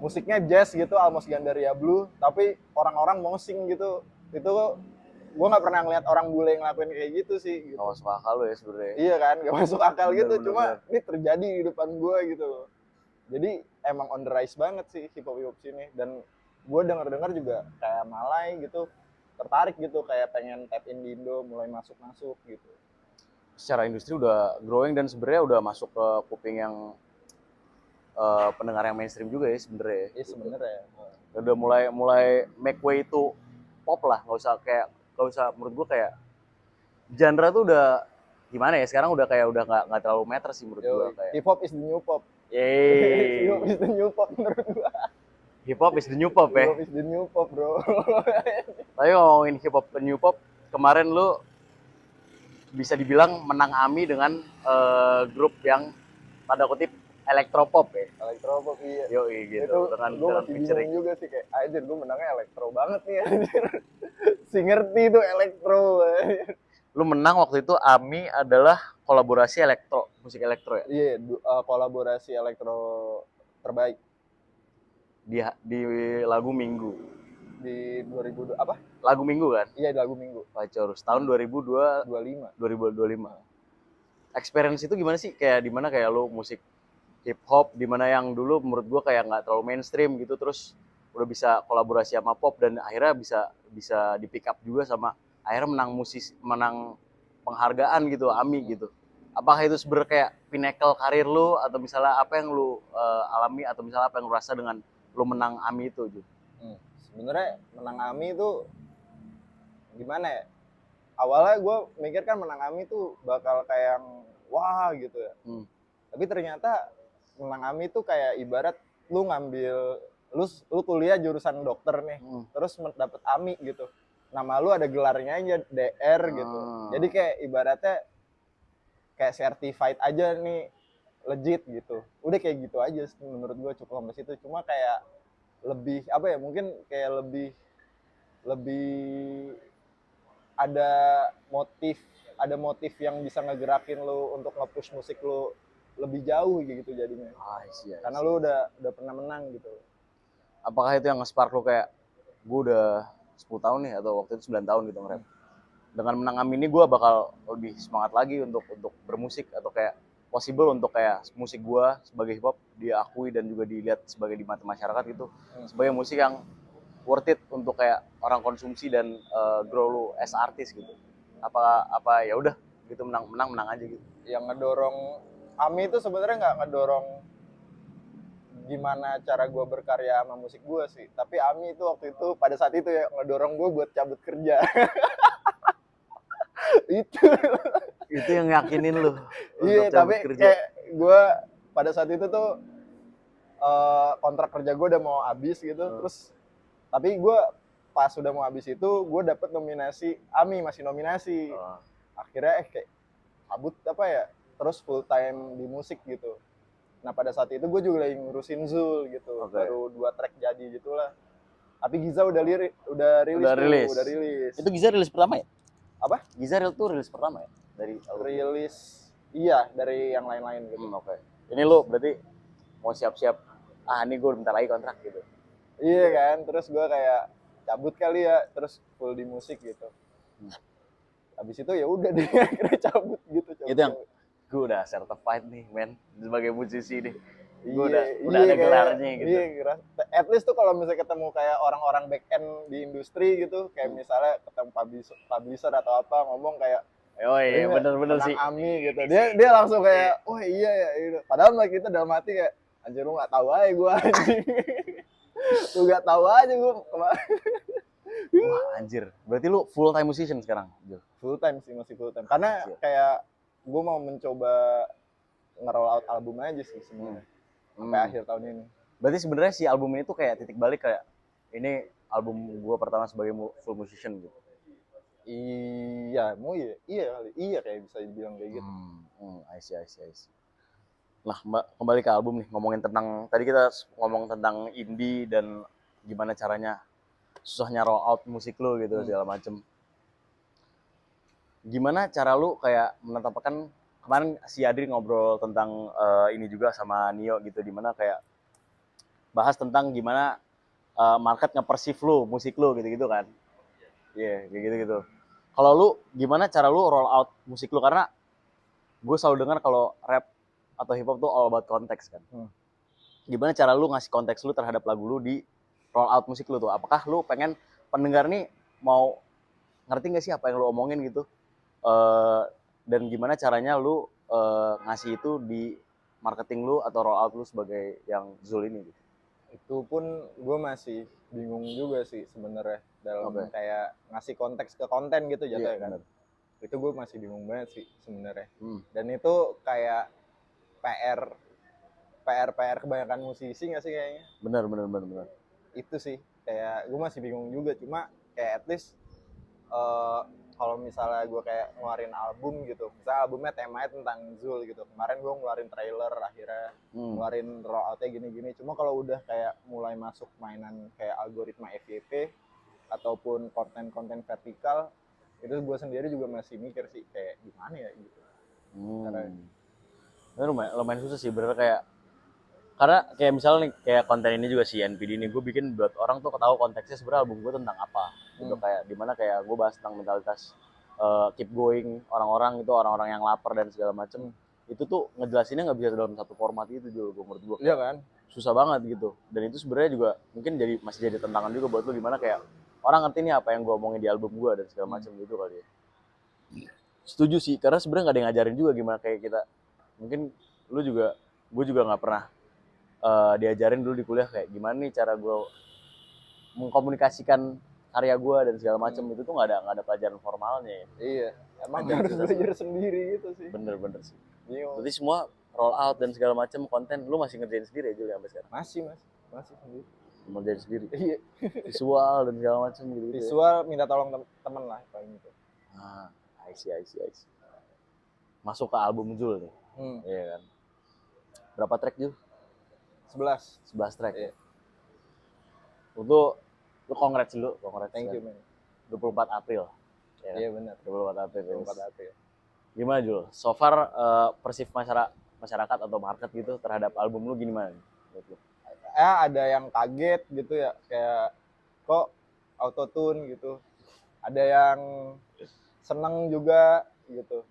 musiknya jazz gitu, almost Gandaria Blue, tapi orang-orang mosing gitu. Itu gue nggak pernah ngeliat orang bule ngelakuin kayak gitu sih. Gitu. Gak masuk akal lo ya sebenarnya. Iya kan, gak masuk akal Bener, gitu. bener, Cuma bener. ini terjadi di depan gue gitu loh. Jadi emang on the rise banget sih hip hop sini. Dan gue denger juga kayak Malay gitu, tertarik gitu, kayak pengen tap in di Indo, mulai masuk gitu. Secara industri udah growing dan sebenarnya udah masuk ke kuping yang pendengar yang mainstream juga ya sebenarnya. Iya sebenarnya. Udah mulai make way to pop lah, nggak usah menurut gue kayak genre tuh udah gimana ya, sekarang udah nggak terlalu meter sih menurut gue kayak. Hip hop is the new pop. Yeay. Hip hop is the new pop menurut gue. Hip hop is the new pop ya. Hip hop is the new pop, bro. Tapi ngomongin hip hop ke new pop, kemarin lu bisa dibilang menang AMI dengan grup yang tanda kutip elektropop ya. Elektropop iya. Yoi gitu. Itu dengan gue masih featuring bingung juga sih, kayak anjir gue menangnya elektro banget nih anjir. Si ngerti tuh elektro. Lu menang waktu itu AMI adalah kolaborasi musik elektro ya. Iya, kolaborasi elektro terbaik Di lagu Minggu. di 2000 apa? Lagu Minggu kan? Iya, di lagu Minggu. Pacorus tahun 2025. 25. Experience itu gimana sih? Kayak di mana kayak lu musik hip hop di mana yang dulu menurut gua kayak nggak terlalu mainstream gitu, terus udah bisa kolaborasi sama pop dan akhirnya bisa di pick up juga sama akhirnya menang penghargaan gitu AMI gitu. Apakah itu sebenarnya kayak pinnacle karir lu atau misalnya apa yang lu alami atau misalnya apa yang lu rasa dengan lu menang AMI itu Ju? Sebenarnya menang AMI itu gimana ya? Awalnya gue mikir kan menang AMI itu bakal kayak yang wah gitu ya. Tapi ternyata menang AMI itu kayak ibarat lu ngambil lu kuliah jurusan dokter nih, terus dapet AMI gitu. Nama lu ada gelarnya aja DR gitu. Jadi kayak ibaratnya kayak certified aja nih, legit gitu. Udah kayak gitu aja menurut gue, cukup sampai situ. Cuma kayak lebih apa ya, mungkin kayak lebih ada motif yang bisa ngegerakin lu untuk nge-push musik lu lebih jauh gitu jadinya. Karena lu udah pernah menang gitu. Apakah itu yang nge-spark lu kayak gue udah 10 tahun nih atau waktu itu 9 tahun gitu nge-rap. Dengan menang AMI ini gue bakal lebih semangat lagi untuk bermusik atau kayak possible untuk kayak musik gue sebagai hip hop diakui dan juga dilihat sebagai di mata masyarakat gitu sebagai musik yang worth it untuk kayak orang konsumsi dan grow lu as artist gitu. Apa ya udah gitu menang aja gitu. Yang ngedorong AMI itu sebenarnya nggak ngedorong gimana cara gue berkarya sama musik gue sih, tapi AMI itu waktu itu pada saat itu ya ngedorong gue buat cabut kerja. Itu yang yakinin lu. Iya, tapi kayak gue pada saat itu tuh kontrak kerja gue udah mau habis gitu, terus tapi gue pas udah mau habis itu gue dapet nominasi AMI, masih nominasi. Akhirnya kayak cabut apa ya, terus full time di musik gitu. Nah pada saat itu gue juga lagi ngurusin Zul gitu, baru 2 track jadi gitulah. Tapi Giza udah rilis. Itu Giza rilis pertama ya? Apa? Giza tuh rilis pertama ya? Dari rilis, iya dari yang lain-lain gitu. Oke. Ini lu berarti mau siap-siap, ini gue bentar lagi kontrak gitu. Iya kan, terus gue kayak cabut kali ya, terus full di musik gitu. Habis itu ya udah deh akhirnya cabut gitu. Itu yang gue udah certified nih men sebagai musisi nih. Gue udah iya, ada gelarnya gitu. Iya, at least tuh kalau misalnya ketemu kayak orang-orang back end di industri gitu, kayak misalnya ketemu publisher atau apa, ngomong kayak oh iya bener sih. AMI gitu. Dia langsung kayak, "Oh iya ya." Gitu. Padahal kita dalam hati kayak, "Anjir lu enggak tahu aja gua anjing." Lu enggak tahu aja gua kemarin. Wah, anjir. Berarti lu full time musician sekarang, Jo? Full time sih, masih full time. Karena kayak gua mau mencoba nge-roll out album aja sih sebenarnya. Sampai akhir tahun ini. Berarti sebenarnya si album ini tuh kayak titik balik kayak ini album gua pertama sebagai full musician gitu. Iya, mau iya kali. Iya kayak bisa dibilang kayak gitu. I see. Nah, Mbak, kembali ke album nih, ngomongin tentang, tadi kita ngomong tentang indie dan gimana caranya susahnya roll out musik lu gitu, segala macem. Gimana cara lu kayak menetapkan, kemarin si Adri ngobrol tentang ini juga sama Nio gitu, dimana kayak bahas tentang gimana market nge-perceive lu, musik lu gitu-gitu kan. Iya, kayak gitu-gitu. Kalau lu, gimana cara lu roll out musik lu? Karena gue selalu dengar kalau rap atau hip hop tuh all about konteks kan. Gimana cara lu ngasih konteks lu terhadap lagu lu di roll out musik lu tuh? Apakah lu pengen pendengar nih mau ngerti nggak sih apa yang lu omongin gitu? Dan gimana caranya lu ngasih itu di marketing lu atau roll out lu sebagai yang Zul ini gitu? Itu pun gue masih bingung juga sih sebenarnya dalam kayak ngasih konteks ke konten gitu jatuhnya kan. Bener. Itu gue masih bingung banget sih sebenarnya. Dan itu kayak PR kebanyakan musisi nggak sih kayaknya? Bener. Itu sih kayak gue masih bingung juga, cuma kayak at least kalau misalnya gue kayak ngeluarin album gitu, misalnya albumnya temanya tentang Zul gitu, kemarin gue ngeluarin trailer akhirnya ngeluarin rolloutnya gini-gini, cuma kalau udah kayak mulai masuk mainan kayak algoritma FYP ataupun konten-konten vertikal, itu gue sendiri juga masih mikir sih kayak gimana ya gitu. Ini lumayan susah sih, bener kayak, karena kayak misalnya nih, kayak konten ini juga si NPD ini gue bikin buat orang tuh ketahui konteksnya sebenarnya album gue tentang apa gitu. Kayak dimana kayak gue bahas tentang mentalitas keep going orang-orang itu, orang-orang yang lapar dan segala macem. Itu tuh ngejelasinnya nggak bisa dalam satu format itu juga, menurut gue iya kan, susah banget gitu. Dan itu sebenarnya juga mungkin masih jadi tantangan juga buat lu, gimana kayak orang ngerti nih apa yang gue omongin di album gue dan segala macem gitu kali ya. Setuju sih, karena sebenarnya nggak ada yang ngajarin juga gimana kayak kita, mungkin lu juga, gue juga nggak pernah diajarin dulu di kuliah kayak gimana nih cara gue mengkomunikasikan karya gue dan segala macam. Itu tuh nggak ada pelajaran formalnya ya. Iya, emang harus belajar sendiri gitu sih. Bener sih. Berarti semua roll out dan segala macam konten lu masih ngerjain sendiri aja sampai sekarang? Masih sendiri. Ngerjain sendiri. Iya. Visual dan segala macam gitu. Visual ya? Minta tolong temen lah paling itu. I see. Masuk ke album Jul nih. Iya kan. Berapa track Jul? 11 track. Iya. Untuk lu congrats dulu, Thank you, man. 24 April. Ya, iya benar. 24 April. April. Gimana Jul? So far persif masyarakat atau market gitu terhadap album lu gimana? Ada yang kaget gitu ya, kayak kok autotune gitu. Ada yang seneng juga gitu.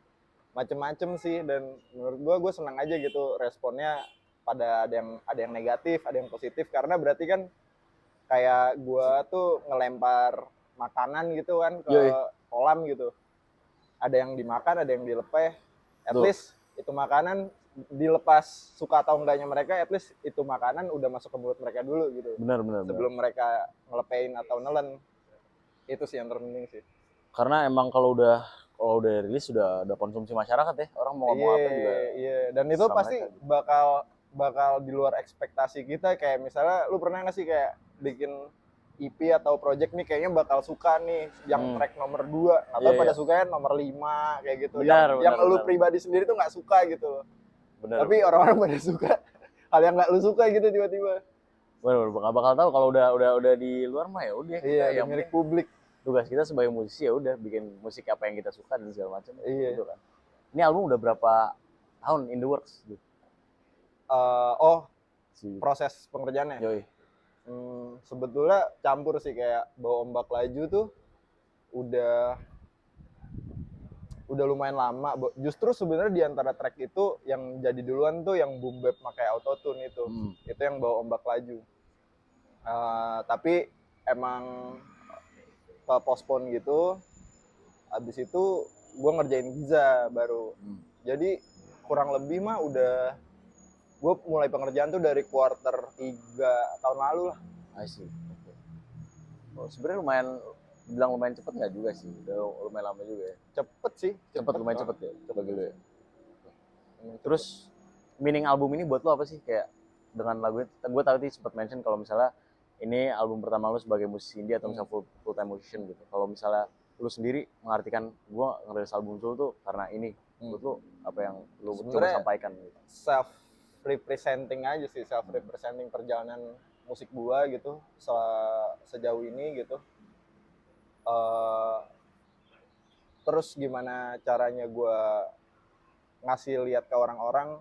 Macem-macem sih, dan menurut gue senang aja gitu responnya. Pada ada yang negatif, ada yang positif, karena berarti kan kayak gue tuh ngelempar makanan gitu kan ke kolam gitu. Ada yang dimakan, ada yang dilepeh. At least itu makanan dilepas suka atau enggaknya mereka, at least itu makanan udah masuk ke mulut mereka dulu gitu. Benar. Sebelum mereka ngelepein atau nelen. Itu sih yang terpenting sih. Karena emang kalau udah rilis sudah konsumsi masyarakat ya, orang mau ngomong apa juga. Iya, dan itu pasti bakal di luar ekspektasi kita. Kayak misalnya lu pernah nggak sih kayak bikin EP atau project nih kayaknya bakal suka nih yang track nomor 2 atau pada sukanya nomor 5 kayak gitu. Yang lu pribadi sendiri tuh nggak suka gitu loh. Tapi orang-orang pada suka hal yang nggak lu suka gitu tiba-tiba. Bener, nggak bakal tahu kalau udah di luar mah ya udah. Iya, yang milik publik. Tugas kita sebagai musisi ya udah bikin musik apa yang kita suka dan segala macam. Iya. Gitu kan. Ini album udah berapa tahun in the works? Proses pengerjaannya. Yoi. Sebetulnya campur sih, kayak Bawa Ombak Laju tuh udah lumayan lama. Justru sebenarnya di antara track itu yang jadi duluan tuh yang boom bap pakai autotune itu. Itu yang Bawa Ombak Laju. Tapi emang ke postpone gitu. Habis itu gue ngerjain Giza baru. Jadi kurang lebih mah udah, gue mulai pengerjaan tuh dari quarter 3 tahun lalu lah. I see. Sebenarnya lumayan cepet nggak juga sih, udah lumayan lama juga ya. Lumayan cepet ya, coba dulu ya. Terus meaning album ini buat lo apa sih? Kayak dengan lagu itu, gue tahu sih sempat mention kalau misalnya ini album pertama lo sebagai musisi indie atau misalnya full time musician gitu. Kalau misalnya lu sendiri mengartikan gue ngerilis album Sul tuh karena ini. Menurut lu apa yang lu coba Sebenarnya sampaikan gitu? self representing aja sih, self representing perjalanan musik gua gitu sejauh ini gitu. Terus gimana caranya gua ngasih lihat ke orang-orang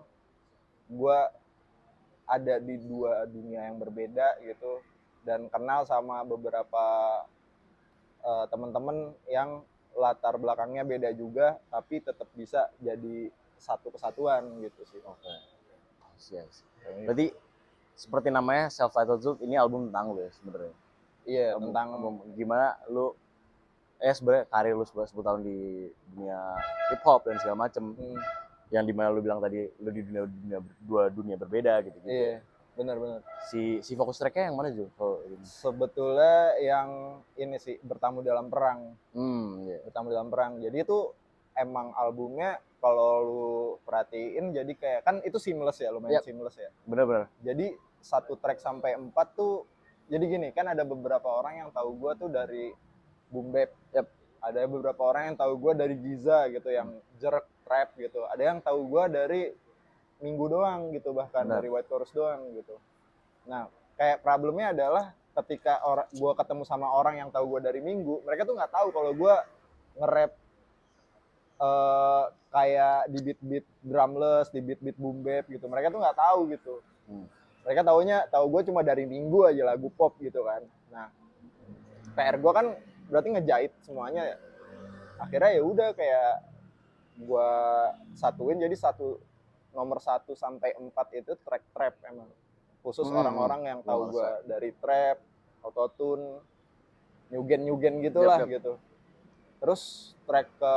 gua ada di dua dunia yang berbeda gitu, dan kenal sama beberapa teman-teman yang latar belakangnya beda juga tapi tetap bisa jadi satu kesatuan gitu sih. Oke. Yes. Berarti seperti namanya Self Titled Zult, ini album tentang lu ya sebenarnya. Iya, album, tentang album gimana lu sebenarnya karir lu 10 tahun di dunia hip hop dan segala macem. Yang dimana lu bilang tadi lu di dua dunia berbeda gitu. Iya, benar-benar. Si fokus tracknya yang mana juga? Sebetulnya yang ini sih, Bertamu Dalam Perang. Yeah. Bertamu Dalam Perang. Jadi itu emang albumnya kalau lu perhatiin jadi kayak, kan itu seamless ya, lumayan seamless ya. Bener-bener. Jadi 1 track sampai 4 tuh, jadi gini, kan ada beberapa orang yang tahu gue tuh dari boom bap. Ada beberapa orang yang tahu gue dari Giza gitu, yang jerk rap gitu. Ada yang tahu gue dari Minggu doang gitu, bahkan dari White Chorus doang gitu. Nah, kayak problemnya adalah ketika gue ketemu sama orang yang tahu gue dari Minggu, mereka tuh nggak tahu kalau gue nge-rap kayak di beat-beat drumless, di beat-beat boom bap gitu. Mereka tuh nggak tahu gitu. Mereka tahu gue cuma dari Minggu aja, lagu pop gitu kan. Nah, PR gue kan berarti ngejahit semuanya ya. Akhirnya ya udah kayak gue satuin jadi nomor 1 sampai 4 itu track trap emang. Khusus orang-orang yang tahu gue dari trap, autotune, nyugen gitulah gitu. Terus track ke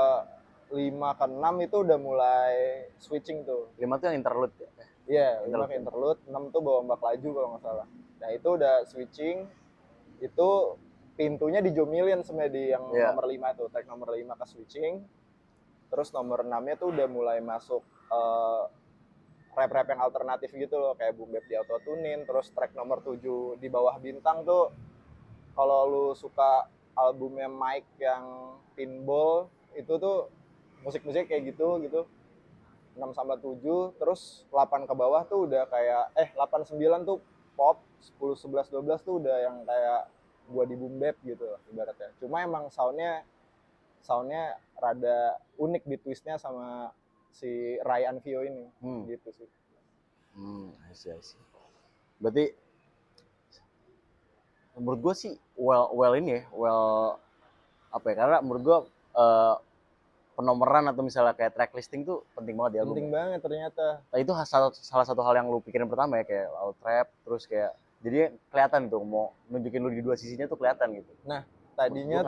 5 ke 6 itu udah mulai switching tuh. 5 tuh yang interlude ya? Iya, 5 ke interlude, 6 tuh Bawa Ombak Laju kalau nggak salah. Nah itu udah switching, itu pintunya dijomilin sebenarnya di yang nomor 5 tuh, track nomor 5 ke switching. Terus nomor 6-nya tuh udah mulai masuk rap-rap yang alternatif gitu loh, kayak boom bap di autotunin. Terus track nomor 7 Di Bawah Bintang tuh, kalau lu suka albumnya Mike yang Pinball, itu tuh musik-musik kayak gitu. 6 sampai 7, terus 8 ke bawah tuh udah kayak 8 9 tuh pop, 10 11 12 tuh udah yang kayak gua di boom bap gitu ibaratnya. Cuma emang soundnya rada unik di twistnya sama si Ryan Vio ini. Gitu sih. I see. Berarti menurut gue sih well ini ya, apa ya, karena menurut gue penomoran atau misalnya kayak track listing tuh penting banget di album. Penting banget ternyata. Nah, itu salah satu hal yang lu pikirin pertama ya, kayak out trap, terus kayak jadi kelihatan tuh mau nunjukin lu di dua sisinya tuh kelihatan gitu. Nah, tadinya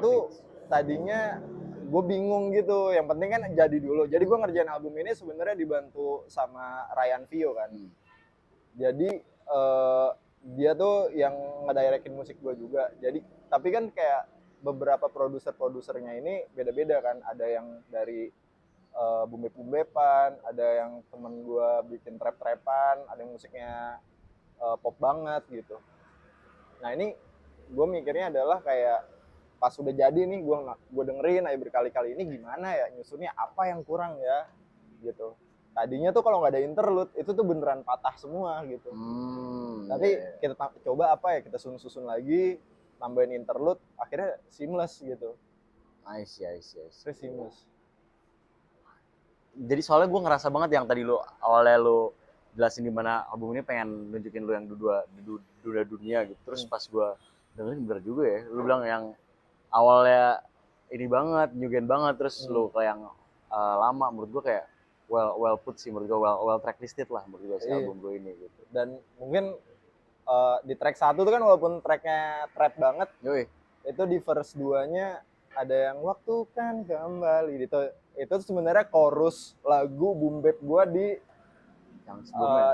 gue bingung gitu. Yang penting kan jadi dulu. Jadi gue ngerjain album ini sebenarnya dibantu sama Ryan Vio kan. Jadi dia tuh yang ngedirectin musik gue juga. Jadi tapi kan kayak beberapa produsernya ini beda-beda kan. Ada yang dari boom-bepan, ada yang temen gue bikin trap-trapan, ada yang musiknya pop banget gitu. Nah ini gue mikirnya adalah kayak pas udah jadi nih, gue dengerin aja berkali-kali, ini gimana ya nyusunnya, apa yang kurang ya gitu. Tadinya tuh kalau nggak ada interlude itu tuh beneran patah semua gitu. Tapi kita coba apa ya, kita susun lagi, tambahin interlude, akhirnya seamless gitu. I see. Seamless. Jadi soalnya gue ngerasa banget yang tadi awalnya lu jelasin dimana album ini pengen nunjukin lu yang dua dunia gitu. Terus pas gue dengerin bener juga ya, lu bilang yang awalnya ini banget, nyugen banget, terus lu kayak yang lama. Menurut gue kayak well put sih, menurut gue well track listed lah menurut gue si album gue ini gitu. Dan mungkin di track 1 tuh kan walaupun tracknya trap banget, itu di verse 2-nya ada yang waktu kan kembali gitu. Itu sebenarnya chorus lagu boom bap gue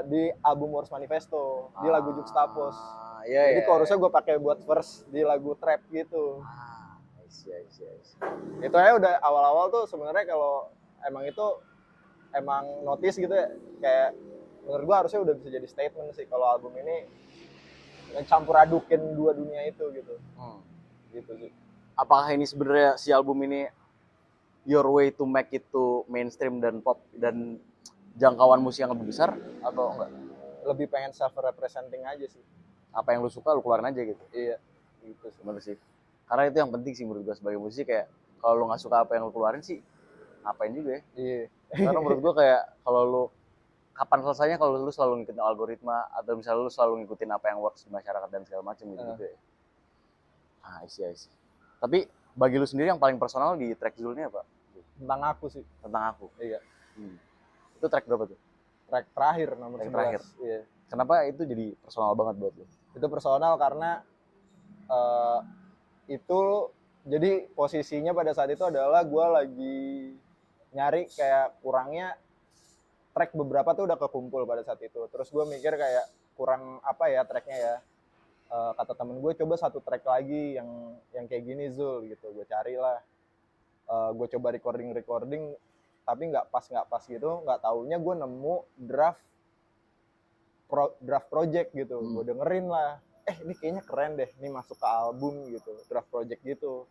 di album Wars Manifesto, di lagu Juxtapos. Jadi chorusnya gue pakai buat verse di lagu trap gitu. I see. Itu aja udah awal-awal tuh sebenarnya, kalau emang notice gitu ya, kayak menurut gue harusnya udah bisa jadi statement sih kalau album ini campur adukin dua dunia itu gitu. Gitu sih. apakah ini sebenarnya si album ini your way to make it to mainstream dan pop dan jangkauan musik yang lebih besar atau enggak? Lebih pengen self representing aja sih. Apa yang lu suka lu keluarin aja gitu. Iya, gitu sih. Bener sih. Karena itu yang penting sih menurut gue sebagai musik, kayak kalau lu nggak suka apa yang lu keluarin sih ngapain juga ya. Iya. Karena menurut gue kayak kalau lu kapan selesainya kalau lu selalu ngikutin algoritma atau misalnya lu selalu ngikutin apa yang works di masyarakat dan segala macam gitu ya. I see. Tapi bagi lu sendiri yang paling personal di track Zul ini apa? Tentang aku sih. Tentang aku. Iya. Itu track berapa tuh? Track terakhir nomor Track 11. terakhir. Iya. Kenapa itu jadi personal banget buat lu? Itu personal karena itu jadi posisinya pada saat itu adalah gue lagi nyari kayak kurangnya track beberapa tuh udah kekumpul pada saat itu. Terus gue mikir kayak kurang apa ya tracknya ya. Kata temen gue coba satu track lagi yang kayak gini Zul gitu. Gue carilah. Gue coba recording tapi nggak pas gitu. Nggak taunya gue nemu draft project gitu. Gue dengerin lah. Ini kayaknya keren deh. Ini masuk ke album gitu. Draft project gitu.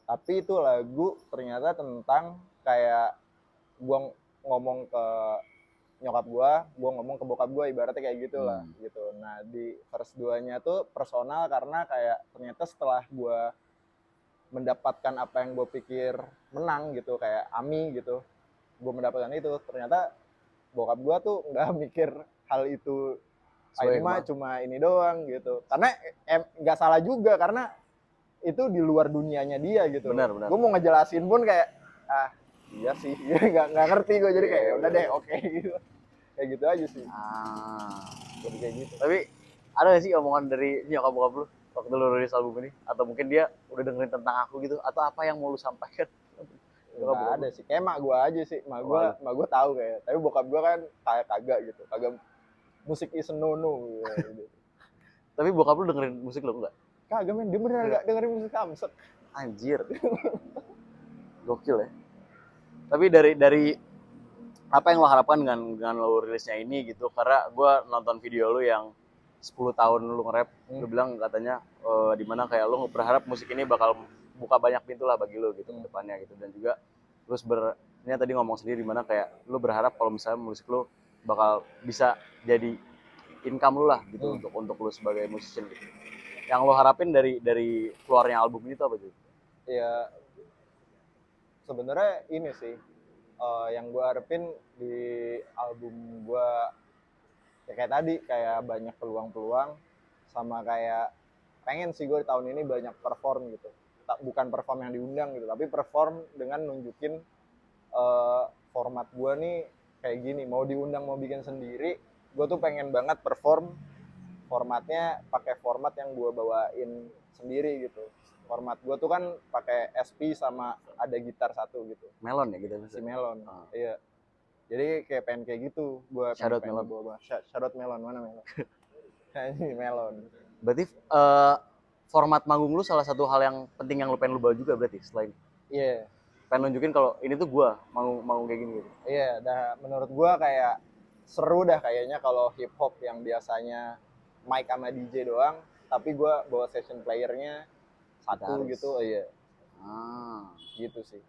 Tapi itu lagu ternyata tentang kayak gue ngomong ke nyokap gue ngomong ke bokap gue, ibaratnya kayak gitulah gitu. Nah di verse 2-nya tuh personal karena kayak ternyata setelah gue mendapatkan apa yang gue pikir menang gitu, kayak AMI gitu, gue mendapatkan itu, ternyata bokap gue tuh nggak mikir hal itu. Ini mah cuma ini doang gitu. Karena nggak salah juga karena itu di luar dunianya dia gitu. Benar. Gue mau ngejelasin pun kayak iya sih, nggak ngerti gue, jadi kayak udah deh oke gitu. Kayak gitu aja sih. Jadi kayak gitu. Tapi ada gak sih omongan dari nyokap bokap lu waktu lu rilis album ini? Atau mungkin dia udah dengerin tentang aku gitu? Atau apa yang mau lu sampaikan? Nggak ada sih, kayak mak gue aja sih. Mak gue tahu kayak, tapi bokap gue kan kayak kagak gitu, kagak. Musik is no gitu. Tapi bokap lu dengerin musik lu enggak? Kagak men, dia beneran gak dengerin musik Samsek. Anjir. Gokil ya. Tapi dari apa yang lo harapkan dengan lo rilisnya ini gitu? Karena gue nonton video lo yang 10 tahun lo nge-rap, lo bilang katanya dimana kayak lo berharap musik ini bakal buka banyak pintu lah bagi lo gitu ke depannya gitu. Dan juga terus ini tadi ngomong sendiri dimana kayak lo berharap kalau misalnya musik lo bakal bisa jadi income lo lah gitu untuk lo sebagai musician gitu. Yang lo harapin dari keluarnya album ini tuh apa tuh? Ya sebenarnya ini sih yang gue harapin di album gue ya kayak tadi, kayak banyak peluang-peluang, sama kayak pengen sih gue di tahun ini banyak perform gitu. Bukan perform yang diundang gitu, tapi perform dengan nunjukin format gue nih kayak gini, mau diundang mau bikin sendiri, gue tuh pengen banget perform formatnya pakai format yang gue bawain sendiri gitu. Format gue tuh kan pakai SP sama ada gitar satu gitu. Melon ya gitu. Si Melon. Iya. Jadi kayak pengen kayak gitu. Gue Shout out Melon. Shout out Melon, mana Melon? Ini Melon. Berarti format manggung lu salah satu hal yang penting yang lu pengen lu bawa juga berarti selain. Iya. Pengen nunjukin kalau ini tuh gue manggung kayak gini gitu. Iya, menurut gue kayak seru dah kayaknya kalau hip hop yang biasanya mic sama DJ doang, tapi gue bawa session playernya satu gitu. Iya. Gitu sih.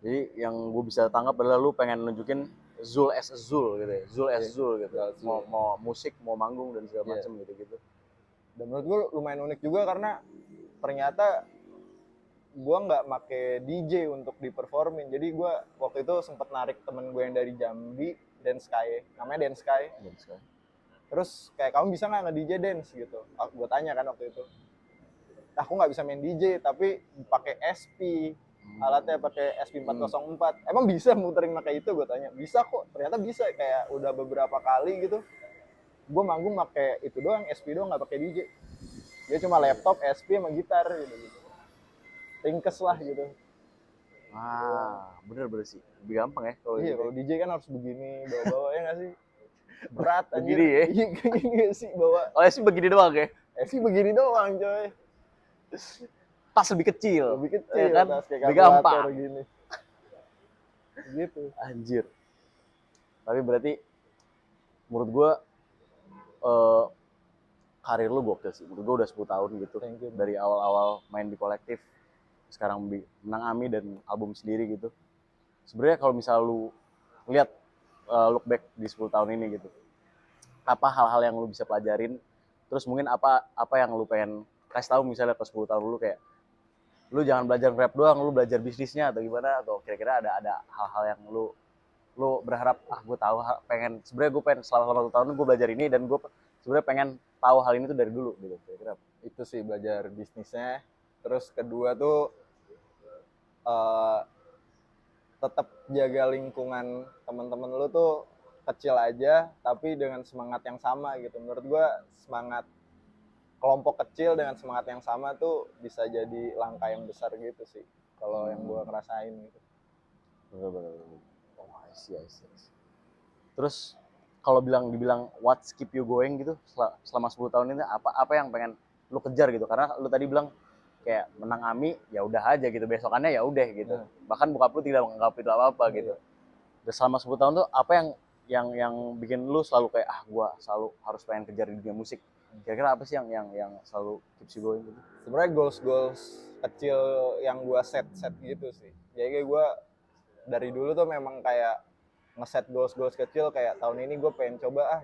Jadi yang gue bisa tangkap adalah lu pengen nunjukin Zul as a Zul gitu ya. Zul as Zul gitu. Mau musik, mau manggung dan segala macam gitu. Dan menurut gue lumayan unik juga karena ternyata gue nggak make DJ untuk diperformin. Jadi gue waktu itu sempet narik temen gue yang dari Jambi, Dance Sky, namanya Dance Sky. Terus kayak kamu bisa nggak nge-DJ dance gitu? Gue tanya kan waktu itu. Aku nggak bisa main DJ tapi pakai SP, alatnya pakai SP404. Emang bisa muterin pakai itu? Gue tanya. Bisa kok. Ternyata bisa, kayak udah beberapa kali gitu. Gue manggung pakai itu doang, SP doang, nggak pakai DJ. Dia cuma laptop, SP sama gitar gitu. Ringkes lah gitu. Bener sih. Lebih gampang ya kalau iya, kalau DJ kan harus begini, bawa-bawa ya nggak sih? Berat anjir. Begini ya? Iya sih bawa. Oh SP begini doang ya? SP begini doang coy. Tas lebih kecil. Lebih kecil kan? Lebih gampang. Gini. Gitu. Anjir. Tapi berarti menurut gue karir lu gokil sih. Menurut gue udah 10 tahun gitu. Dari awal-awal main di kolektif sekarang menang AMI dan album sendiri gitu. Sebenarnya kalau misal lu lihat look back di 10 tahun ini gitu, apa hal-hal yang lu bisa pelajarin, terus mungkin apa yang lu pengen kasih tahu misalnya ke 10 tahun dulu, kayak lu jangan belajar rap doang, lu belajar bisnisnya atau gimana, atau kira-kira ada hal-hal yang lu berharap gue tahu, pengen sebenarnya gue pengen selama 1 tahun gue belajar ini, dan gue sebenarnya pengen tahu hal ini tuh dari dulu gitu, kira-kira. Itu sih belajar bisnisnya. Terus kedua tuh tetap jaga lingkungan teman-teman lu tuh kecil aja tapi dengan semangat yang sama gitu. Menurut gua semangat kelompok kecil dengan semangat yang sama tuh bisa jadi langkah yang besar gitu sih kalau yang gua ngerasain gitu. Bener. Oh, I see. Terus kalau dibilang what's keep you going gitu selama 10 tahun ini, apa yang pengen lu kejar gitu, karena lu tadi bilang kayak menang AMI ya udah aja gitu, besokannya ya udah gitu. Bahkan bokap lu tidak menganggap itu apa-apa gitu. Dan selama 10 tahun tuh apa yang bikin lu selalu kayak gua selalu harus pengen kejar di dunia musik. Kira-kira apa sih yang selalu keeps you going gitu? Sebenarnya goals kecil yang gua set gitu sih. Jadi kayak gua dari dulu tuh memang kayak ngeset goals kecil, kayak tahun ini gue pengen coba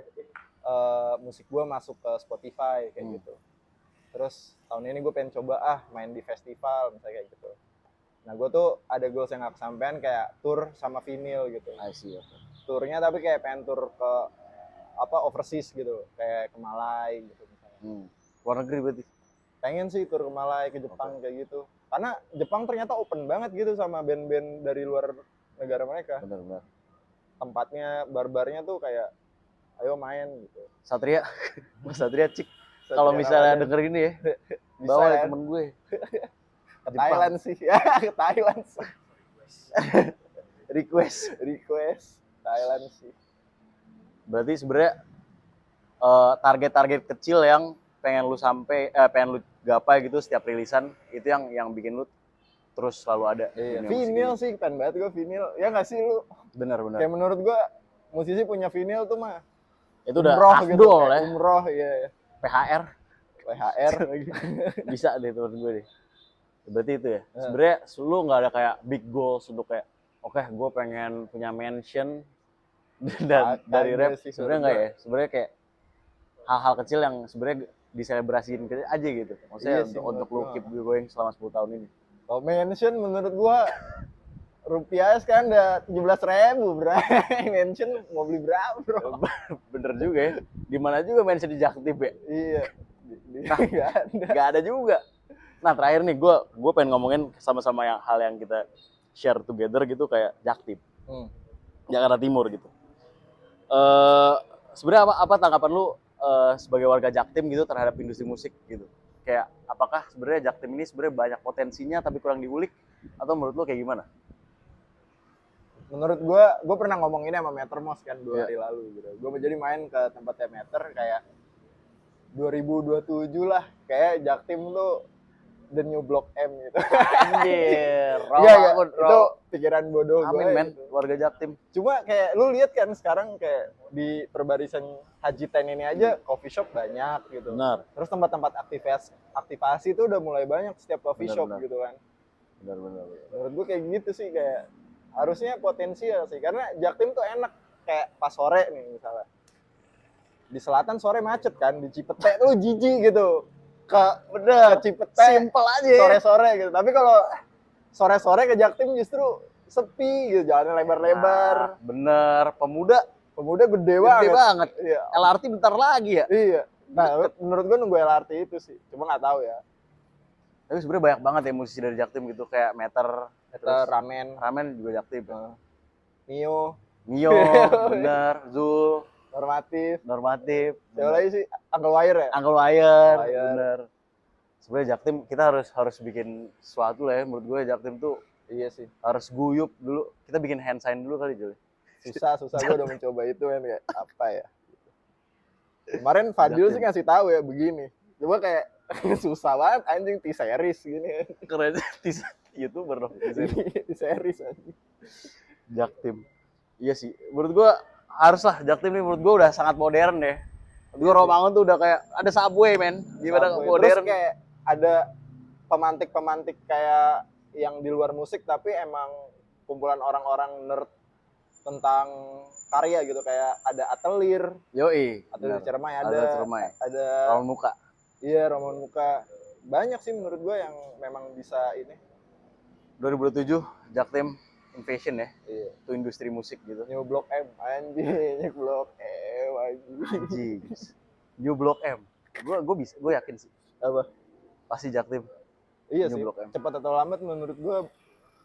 musik gue masuk ke Spotify kayak gitu. Terus tahun ini gue pengen coba main di festival misalnya kayak gitu. Nah gue tuh ada goals yang gak kesampean, kayak tour sama vinyl gitu. I see, okay. Turnya tapi kayak pengen tour ke overseas gitu, kayak ke Malai gitu misalnya. Luar negeri berarti? Pengen sih tour ke Malai, ke Jepang kayak gitu. Karena Jepang ternyata open banget gitu sama band-band dari luar negara mereka. Benar. Tempatnya, barbarnya tuh kayak ayo main gitu. Satria, Mas Satria Cik. Kalau misalnya denger ini ya, bawa ya temen gue. Ke Thailand sih, ya ke Thailand sih. request Thailand sih. Berarti sebenarnya target-target kecil yang pengen lu pengen lu gapai gitu setiap rilisan, itu yang bikin lu terus selalu ada. Iya. Vinyl sih, pengen banget gue vinyl. Ya nggak sih lu? Benar. Kayak menurut gue musisi punya vinyl tuh mah itu udah umroh afdol gitu, ya. Umroh, iya. PHR bisa deh menurut gue deh. Berarti itu ya. Sebenarnya lu nggak ada kayak big goals untuk kayak oke, gue pengen punya mansion dan dari rap. Sebenarnya nggak ya. Sebenarnya kayak hal-hal kecil yang sebenarnya diselebrasiin aja gitu. Maksudnya iya untuk lu keep going selama 10 tahun ini. Kalau mansion menurut gue rupiah sekarang udah 17.000 bro. Mansion mau beli berapa bro? Bener juga ya. Di mana juga mansion di Jaktim ya? Iya. Nah, nggak ada juga. Nah terakhir nih, gue pengen ngomongin sama-sama hal yang kita share together gitu, kayak Jaktim, Jakarta Timur gitu. Sebenarnya apa tanggapan lu sebagai warga Jaktim gitu terhadap industri musik gitu? Kayak apakah sebenarnya Jaktim ini sebenarnya banyak potensinya tapi kurang diulik, atau menurut lu kayak gimana? Menurut gue pernah ngomong ini sama Metermos kan 2 hari lalu gitu. Gue jadi main ke tempatnya Meter kayak 2027 lah, kayak Jaktim tuh the new Blok M gitu. Anjir, iya, itu pikiran bodoh gue. Amin men, gitu. Warga Jaktim. Cuma kayak lu lihat kan sekarang kayak di perbarisan Haji Ten ini aja coffee shop banyak gitu. Benar. Terus tempat-tempat aktivasi itu udah mulai banyak setiap coffee shop gitu kan. Benar. Menurut gue kayak gitu sih, kayak harusnya potensial sih, karena Jaktim tuh enak kayak pas sore nih misalnya. Di selatan sore macet kan, di Cipete tuh jijik gitu. Ke Cipete simple aja sore-sore gitu. Tapi kalau sore-sore ke Jaktim justru sepi gitu, jalannya lebar-lebar. Nah, bener, pemuda gede banget. Iya. LRT bentar lagi ya. Iya. Nah, menurut gue nunggu LRT itu sih. Cuma nggak tahu ya. Tapi sebenarnya banyak banget ya musisi dari Jaktim gitu, kayak Meter, Ramen juga Jaktim. Mio, bener, Zul, normatif. Siapa lagi sih? Uncle Wire ya? Uncle Wire. Bener. Sebenarnya Jaktim kita harus bikin sesuatu lah ya. Menurut gue Jaktim tuh iya sih. Harus guyup dulu. Kita bikin hand sign dulu kali, Jul. Susah. Gue udah mencoba itu kan, kayak apa ya? Kemarin Fadil sih ngasih tahu ya begini. Coba kayak susah banget anjing, T-series gini. Keren. YouTuber dong. T-series anjing. Jaktim. Iya sih. Menurut gue haruslah Jaktim ini, menurut gue udah sangat modern deh. Gue Romangun tuh udah kayak ada subway men. Gimana modern. Terus kayak ada pemantik kayak yang di luar musik tapi emang kumpulan orang-orang nerd tentang karya gitu, kayak ada Atelier Yoi. Atelier Benar. Cermai, Ada Cermai. ada Rawan muka. iya Roman Muka. Banyak sih menurut gue yang memang bisa ini. 2027 Jaktim Invasion ya. Iya. Itu industri musik gitu. New Block M anjing, New Block M anjing. Anjing. New Block M. Gue yakin sih. Apa? Pasti Jaktim. Iya New sih. Block M. Cepat atau lambat menurut gue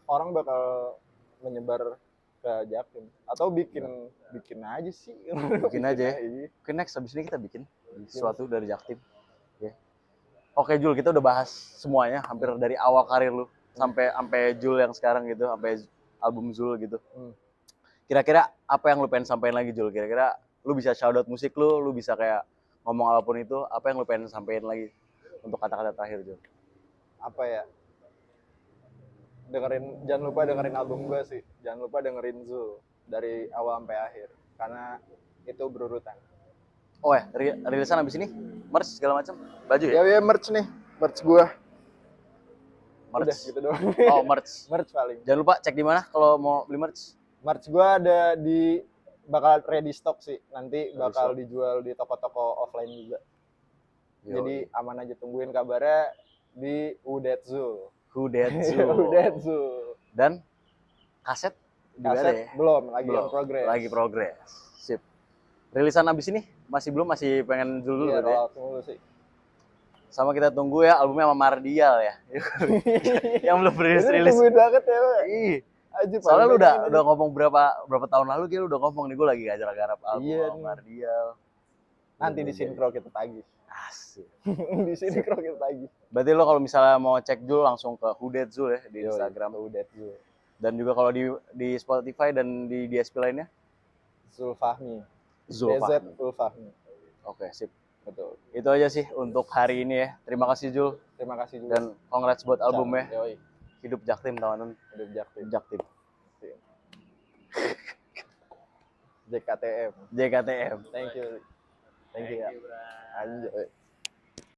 orang bakal menyebar ke Jaktim atau bikin aja sih. Bikin aja ya. Oke, next habis ini kita bikin sesuatu dari Jaktim. Ya. Oke Jul, kita udah bahas semuanya hampir dari awal karir lu sampai Jul yang sekarang gitu, sampai album Zul gitu. Kira-kira apa yang lu pengen sampaikan lagi Jul? Kira-kira lu bisa shout out musik lu bisa kayak ngomong apapun itu, apa yang lu pengen sampaikan lagi untuk kata-kata terakhir Jul? Apa ya? Jangan lupa dengerin album gue sih. Jangan lupa dengerin Zul dari awal sampai akhir karena itu berurutan. Oh ya, rilisan abis ini merch segala macam, baju ya? Ya merch nih, merch gue. Merch. Udah gitu doang. Oh merch. Merch paling. Jangan lupa cek di mana kalau mau beli merch. Merch gue ada bakal ready stock sih. Nanti bakal dijual di toko-toko offline juga. Jadi aman aja, tungguin kabarnya di Udetsu. Dan kaset juga ada ya? Belum, lagi progress. Lagi progress. Sip. Rilisan abis ini masih pengen dulu ya? Iya, dulu sih. Sama kita tunggu ya albumnya sama Mardial ya. Yang belum rilis. Tungguin banget ya, Pak. Soalnya lu udah ngomong berapa tahun lalu lu udah ngomong nih, gue lagi garap album sama Mardial. Nanti di Sinkro kita tagih. Asik. Di Sinkro kita tagih. Berarti lo kalau misalnya mau cek Zul langsung ke Hudetsu ya di Instagram. Hudetsu. Dan juga kalau di Spotify dan di DSP lainnya Zulfahmi. Oke, sip. Betul. Itu aja sih untuk hari ini ya. Terima kasih Jul. Terima kasih juga. Dan congrats buat albumnya. Yoi. Hidup Jaktim teman-teman. Hidup Jaktim. JKTM. JKTM. Thank you ya. Anjay.